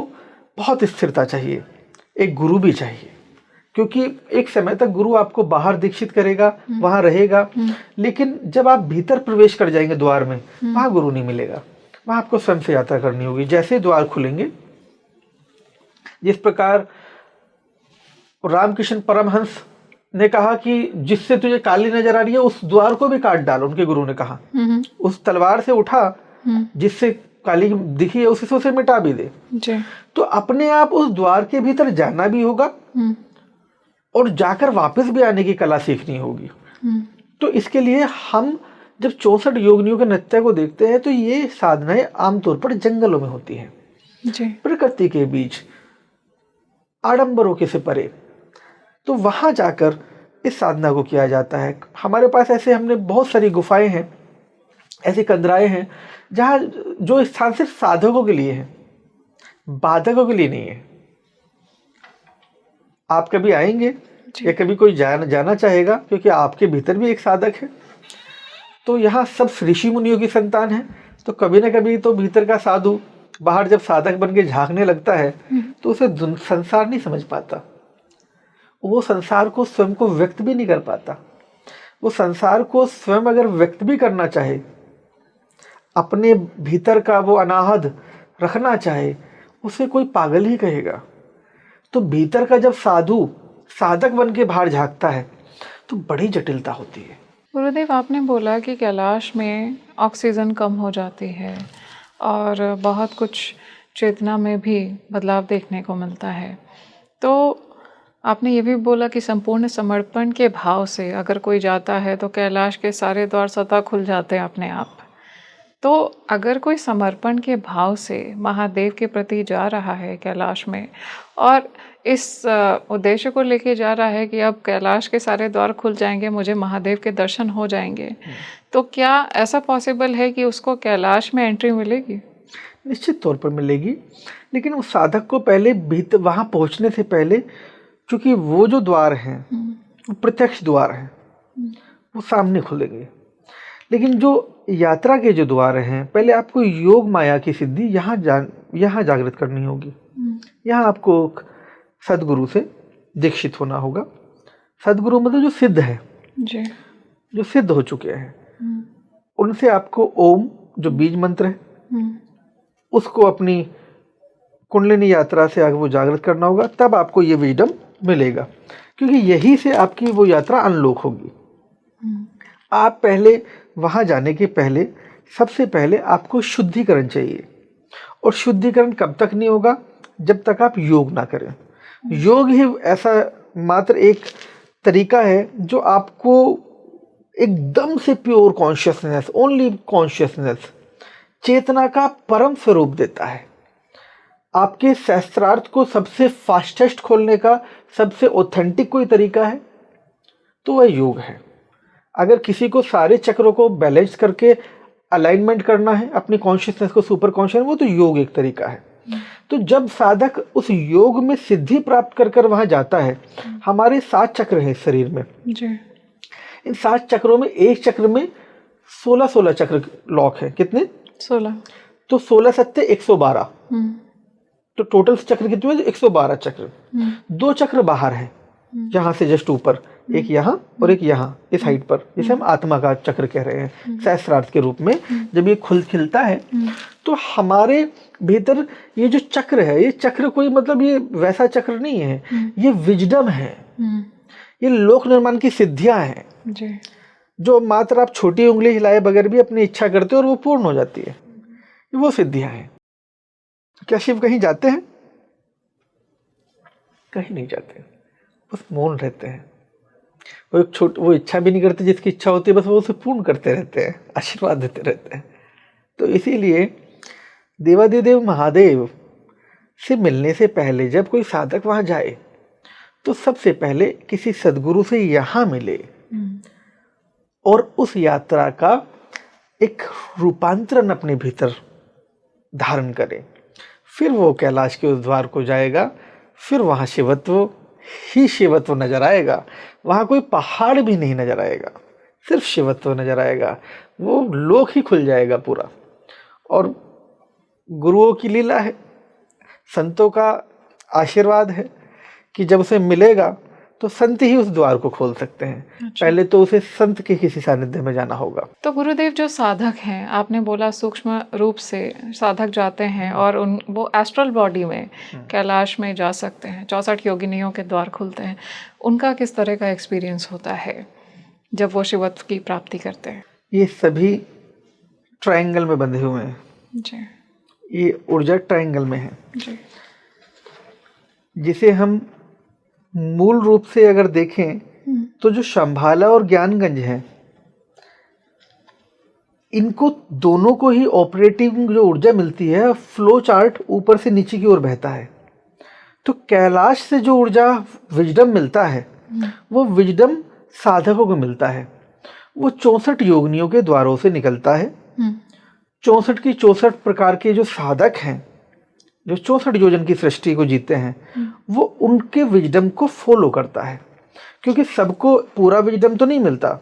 बहुत स्थिरता चाहिए, एक गुरु भी चाहिए। क्योंकि एक समय तक गुरु आपको बाहर दीक्षित करेगा, वहां रहेगा, लेकिन जब आप भीतर प्रवेश कर जाएंगे द्वार में, वहां गुरु नहीं मिलेगा, वहां आपको स्वयं से यात्रा करनी होगी। जैसे द्वार खुलेंगे, जिस प्रकार रामकृष्ण परमहंस ने कहा कि जिससे तुझे काली नजर आ रही है उस द्वार को भी काट डालो, उनके गुरु ने कहा। उस तलवार से उठा जिससे काली दिखी है उसे मिटा भी दे। तो अपने आप उस द्वार के भीतर जाना भी होगा और जाकर वापस भी आने की कला सीखनी होगी। तो इसके लिए हम जब 64 योगिनियों के नृत्य को देखते हैं तो ये साधनाएं आमतौर पर जंगलों में होती हैं, प्रकृति के बीच, आडंबरों के से परे। तो वहां जाकर इस साधना को किया जाता है। हमारे पास ऐसे हमने बहुत सारी गुफाएं हैं, ऐसी कंदराएं हैं जहां जो स्थान सिर्फ साधकों के लिए है, बाधकों के लिए नहीं है। आप कभी आएंगे या कभी कोई जाना चाहेगा, क्योंकि आपके भीतर भी एक साधक है। तो यहाँ सब ऋषि मुनियों की संतान है, तो कभी ना कभी तो भीतर का साधु बाहर जब साधक बन के झांकने लगता है तो उसे संसार नहीं समझ पाता, वो संसार को स्वयं को व्यक्त भी नहीं कर पाता। वो संसार को स्वयं अगर व्यक्त भी करना चाहे, अपने भीतर का वो अनाहद रखना चाहे, उसे कोई पागल ही कहेगा। तो भीतर का जब साधु साधक बन के बाहर झांकता है तो बड़ी जटिलता होती है। गुरुदेव, आपने बोला कि कैलाश में ऑक्सीजन कम हो जाती है और बहुत कुछ चेतना में भी बदलाव देखने को मिलता है। तो आपने ये भी बोला कि संपूर्ण समर्पण के भाव से अगर कोई जाता है तो कैलाश के सारे द्वार स्वतः खुल जाते हैं अपने आप। तो अगर कोई समर्पण के भाव से महादेव के प्रति जा रहा है कैलाश में और इस उद्देश्य को लेके जा रहा है कि अब कैलाश के सारे द्वार खुल जाएंगे, मुझे महादेव के दर्शन हो जाएंगे, तो क्या ऐसा पॉसिबल है कि उसको कैलाश में एंट्री मिलेगी? निश्चित तौर पर मिलेगी, लेकिन उस साधक को पहले भीतर वहां पहुंचने से पहले, क्योंकि वो जो द्वार हैं वो प्रत्यक्ष द्वार हैं, वो सामने खुलेंगे। लेकिन जो यात्रा के जो द्वार हैं, पहले आपको योग माया की सिद्धि यहाँ जागृत करनी होगी। यहाँ आपको सदगुरु से दीक्षित होना होगा। सदगुरु मतलब जो सिद्ध है जी, जो सिद्ध हो चुके हैं, उनसे आपको ओम जो बीज मंत्र है उसको अपनी कुंडलिनी यात्रा से आगे वो जागृत करना होगा। तब आपको ये विजडम मिलेगा, क्योंकि यही से आपकी वो यात्रा अनलॉक होगी। आप पहले वहां जाने के पहले सबसे पहले आपको शुद्धिकरण चाहिए, और शुद्धिकरण कब तक नहीं होगा? जब तक आप योग ना करें। योग ही ऐसा मात्र एक तरीका है जो आपको एकदम से प्योर कॉन्शियसनेस, ओनली कॉन्शियसनेस, चेतना का परम स्वरूप देता है। आपके शास्त्रार्थ को सबसे फास्टेस्ट खोलने का सबसे ऑथेंटिक कोई तरीका है तो वह योग है। अगर किसी को सारे चक्रों को बैलेंस करके अलाइनमेंट करना है, अपनी कॉन्शियसनेस को सुपर कॉन्शियस, वो तो योग एक तरीका है। तो जब साधक उस योग में सिद्धि प्राप्त कर कर वहां जाता है, हमारे 7 चक्र हैं इस शरीर में जी। इन 7 चक्रों में एक चक्र में 16 चक्र लॉक है। कितने? 16। तो 16 सत्ते 112, तो टोटल चक्र कितने हुए? 112 चक्र। 2 चक्र बाहर हैं, यहाँ से जस्ट ऊपर, एक यहाँ और एक यहाँ इस हाइट पर, जिसे हम आत्मा का चक्र कह रहे हैं सहस्रार्थ के रूप में। जब ये खिलता है तो हमारे भीतर ये जो चक्र है, ये चक्र कोई मतलब ये वैसा चक्र नहीं है, ये विजडम है, ये लोक निर्माण की सिद्धियां हैं जी। जो मात्र आप छोटी उंगली हिलाए बगैर भी अपनी इच्छा करते हो और वो पूर्ण हो जाती है। ये वो सिद्धियां हैं। क्या शिव कहीं जाते हैं? कहीं नहीं जाते, बस मौन रहते हैं। वो इच्छा भी नहीं करते, जिसकी इच्छा होती है बस वो उसे पूर्ण करते रहते हैं, आशीर्वाद देते रहते हैं। तो इसीलिए देवादिदेव महादेव से मिलने से पहले जब कोई साधक वहां जाए तो सबसे पहले किसी सदगुरु से यहाँ मिले और उस यात्रा का एक रूपांतरण अपने भीतर धारण करे। फिर वो कैलाश के उस द्वार को जाएगा, फिर वहाँ शिवत्व ही शिवत्व नजर आएगा। वहाँ कोई पहाड़ भी नहीं नजर आएगा, सिर्फ शिवत्व नजर आएगा। वो लोक ही खुल जाएगा पूरा। और गुरुओं की लीला है, संतों का आशीर्वाद है कि जब उसे मिलेगा तो संत ही उस द्वार को खोल सकते हैं। अच्छा। पहले तो उसे संत के किसी सानिध्य में जाना होगा। तो गुरुदेव, जो साधक हैं, आपने बोला सूक्ष्म रूप से साधक जाते हैं और वो एस्ट्रल बॉडी में कैलाश में जा सकते हैं, 64 योगिनियों के द्वार खुलते हैं। उनका किस तरह का एक्सपीरियंस होता है जब वो शिवत्व की प्राप्ति करते हैं? ये सभी ट्रायंगल में बंधे हुए हैं जी ये ऊर्जा ट्रायंगल में है, जी। जिसे हम मूल रूप से अगर देखें तो जो शंभाला और ज्ञानगंज है, इनको दोनों को ही ऑपरेटिंग जो ऊर्जा मिलती है, फ्लो चार्ट ऊपर से नीचे की ओर बहता है। तो कैलाश से जो ऊर्जा विजडम मिलता है, वो विजडम साधकों को मिलता है। वो 64 योगिनियों के द्वारों से निकलता है। 64 की 64 प्रकार के जो साधक हैं, जो 64 योजन की सृष्टि को जीते हैं, वो उनके विजडम को फॉलो करता है। क्योंकि सबको पूरा विजडम तो नहीं मिलता,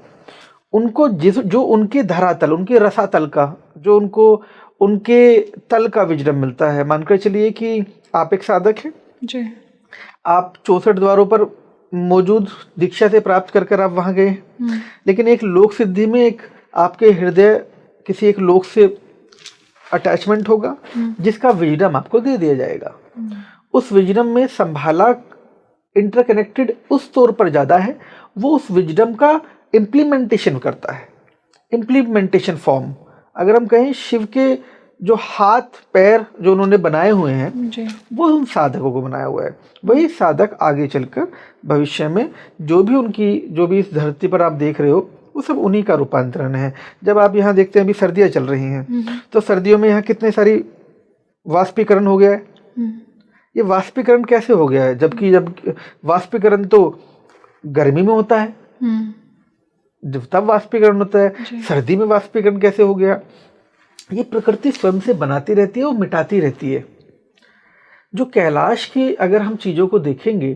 उनको जो उनके धरातल, उनके रसातल का, जो उनको उनके तल का विजडम मिलता है। मानकर चलिए कि आप एक साधक हैं जी। आप 64 द्वारों पर मौजूद दीक्षा से प्राप्त कर कर आप वहां गए, लेकिन एक लोक सिद्धि में एक आपके हृदय किसी एक लोक से अटैचमेंट होगा, जिसका विजडम आपको दे दिया जाएगा। उस विजडम में संभाला इंटरकनेक्टेड उस तौर पर ज़्यादा है, वो उस विजडम का इम्प्लीमेंटेशन करता है। इम्प्लीमेंटेशन फॉर्म, अगर हम कहें शिव के जो हाथ पैर जो उन्होंने बनाए हुए हैं जी। वो उन साधकों को बनाया हुआ है। वही साधक आगे चलकर भविष्य में जो भी इस धरती पर आप देख रहे हो, वो सब उन्हीं का रूपांतरण है। जब आप यहाँ देखते हैं अभी सर्दियाँ चल रही हैं, तो सर्दियों में यहाँ कितने सारी वाष्पीकरण हो गया है। ये वाष्पीकरण कैसे हो गया है? जब वाष्पीकरण तो गर्मी में होता है, जब तब वाष्पीकरण होता है, सर्दी में वाष्पीकरण कैसे हो गया? ये प्रकृति स्वयं से बनाती रहती है और मिटाती रहती है। जो कैलाश की अगर हम चीज़ों को देखेंगे,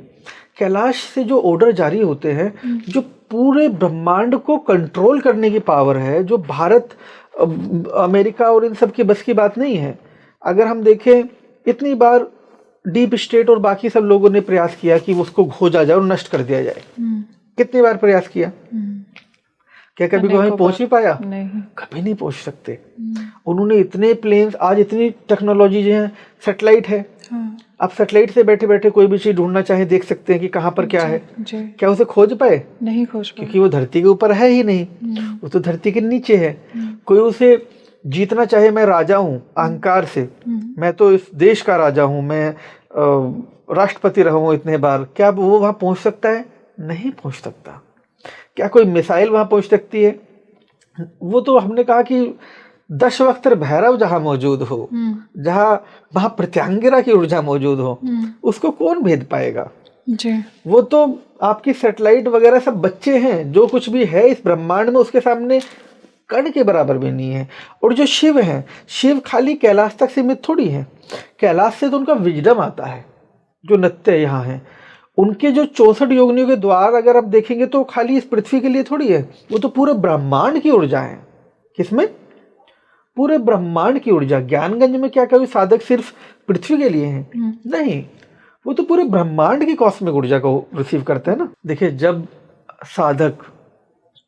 कैलाश से जो ऑर्डर जारी होते हैं, जो पूरे ब्रह्मांड को कंट्रोल करने की पावर है, जो भारत अमेरिका और इन सब की बस की बात नहीं है। अगर हम देखें, इतनी बार डीप स्टेट और बाकी सब लोगों ने प्रयास किया कि उसको खोजा जाए और नष्ट कर दिया जाए। कितनी बार प्रयास किया, क्या कभी वहीं पहुंच ही पाया? नहीं, कभी नहीं पहुंच सकते। उन्होंने इतने प्लेन्स, आज इतनी टेक्नोलॉजी जो है, सेटेलाइट है। आप सेटेलाइट से बैठे बैठे कोई भी चीज ढूंढना चाहे देख सकते हैं कि कहाँ पर क्या है। क्या उसे खोज पाए? नहीं खोज पाए, क्योंकि वो धरती के ऊपर है ही नहीं, वो तो धरती के नीचे है। कोई उसे जीतना चाहे, मैं राजा हूँ अहंकार से, मैं तो इस देश का राजा हूँ, मैं राष्ट्रपति रहा हूँ इतने बार, क्या वो वहां पहुंच सकता है? नहीं पहुंच सकता। क्या कोई मिसाइल वहां पहुंच सकती है? वो तो हमने कहा कि दशवक्त्र भैरव जहां मौजूद हो, जहां वहां प्रत्यांगिरा की ऊर्जा मौजूद हो, उसको कौन भेद पाएगा? जी। वो तो आपकी सैटेलाइट वगैरह सब बच्चे हैं, जो कुछ भी है इस ब्रह्मांड में उसके सामने कण के बराबर भी नहीं है। और जो शिव हैं, शिव खाली कैलाश तक सीमित थोड़ी है, कैलाश से तो उनका विजडम आता है जो नित्य यहाँ है। उनके जो 64 योगिनियों के द्वार अगर आप देखेंगे तो खाली इस पृथ्वी के लिए थोड़ी है, वो तो पूरे ब्रह्मांड की ऊर्जा है। किसमें? पूरे ब्रह्मांड की ऊर्जा। ज्ञानगंज में क्या कभी साधक सिर्फ पृथ्वी के लिए हैं? नहीं, वो तो पूरे ब्रह्मांड की कॉस्मिक ऊर्जा को रिसीव करते हैं ना। देखिए, जब साधक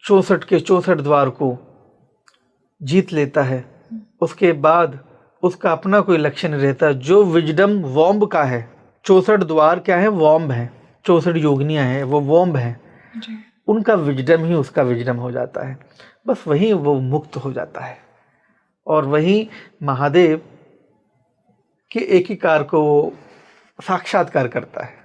64 के 64 द्वार को जीत लेता है, उसके बाद उसका अपना कोई लक्ष्य नहीं रहता। जो विजडम वॉम्ब का है, 64 द्वार क्या है? वॉम्ब है। 64 योगिनियां हैं, वो वॉम्ब है। उनका विजडम ही उसका विजडम हो जाता है। बस वहीं वो मुक्त हो जाता है और वहीं महादेव के एकीकार को साक्षात्कार करता है।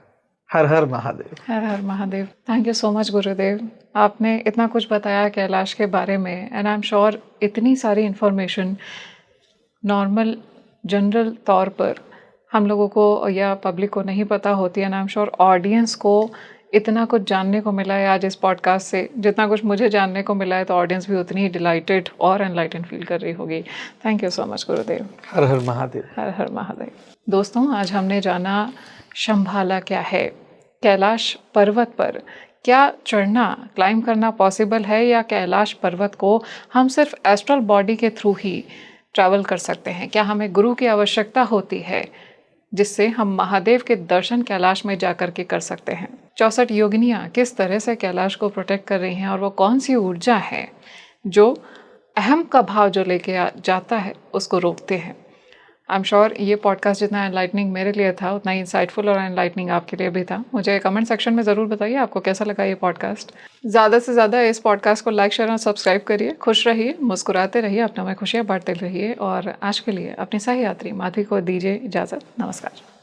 हर हर महादेव। हर हर Mahadev. Thank you so much Gurudev, आपने इतना कुछ बताया कैलाश के बारे में। एंड आई एम श्योर इतनी सारी इन्फॉर्मेशन नॉर्मल जनरल तौर पर हम लोगों को या पब्लिक को नहीं पता होती है। And I am sure audience को इतना कुछ जानने को मिला है आज इस पॉडकास्ट से। जितना कुछ मुझे जानने को मिला है तो ऑडियंस भी उतनी ही डिलाइटेड और एनलाइटन फील कर रही होगी। थैंक यू सो मच गुरुदेव। हर हर महादेव। हर हर महादेव। दोस्तों, आज हमने जाना शंभाला क्या है, कैलाश पर्वत पर क्या चढ़ना, क्लाइम करना पॉसिबल है, या कैलाश पर्वत को हम सिर्फ एस्ट्रल बॉडी के थ्रू ही ट्रैवल कर सकते हैं। क्या हमें गुरु की आवश्यकता होती है जिससे हम महादेव के दर्शन कैलाश में जाकर के कर सकते हैं। 64 योगिनियाँ किस तरह से कैलाश को प्रोटेक्ट कर रही हैं और वो कौन सी ऊर्जा है जो अहम का भाव जो लेके जाता है उसको रोकते हैं। आई एम श्योर ये पॉडकास्ट जितना एनलाइटनिंग मेरे लिए था उतना ही इंसाइटफुल और एनलाइटनिंग आपके लिए भी था। मुझे कमेंट सेक्शन में ज़रूर बताइए आपको कैसा लगा ये पॉडकास्ट। ज़्यादा से ज़्यादा इस पॉडकास्ट को लाइक, शेयर और सब्सक्राइब करिए। खुश रहिए, मुस्कुराते रहिए, अपना में खुशियाँ बांटते रहिए और आज के लिए अपनी सही यात्री माधवी को दीजिए इजाज़त। नमस्कार।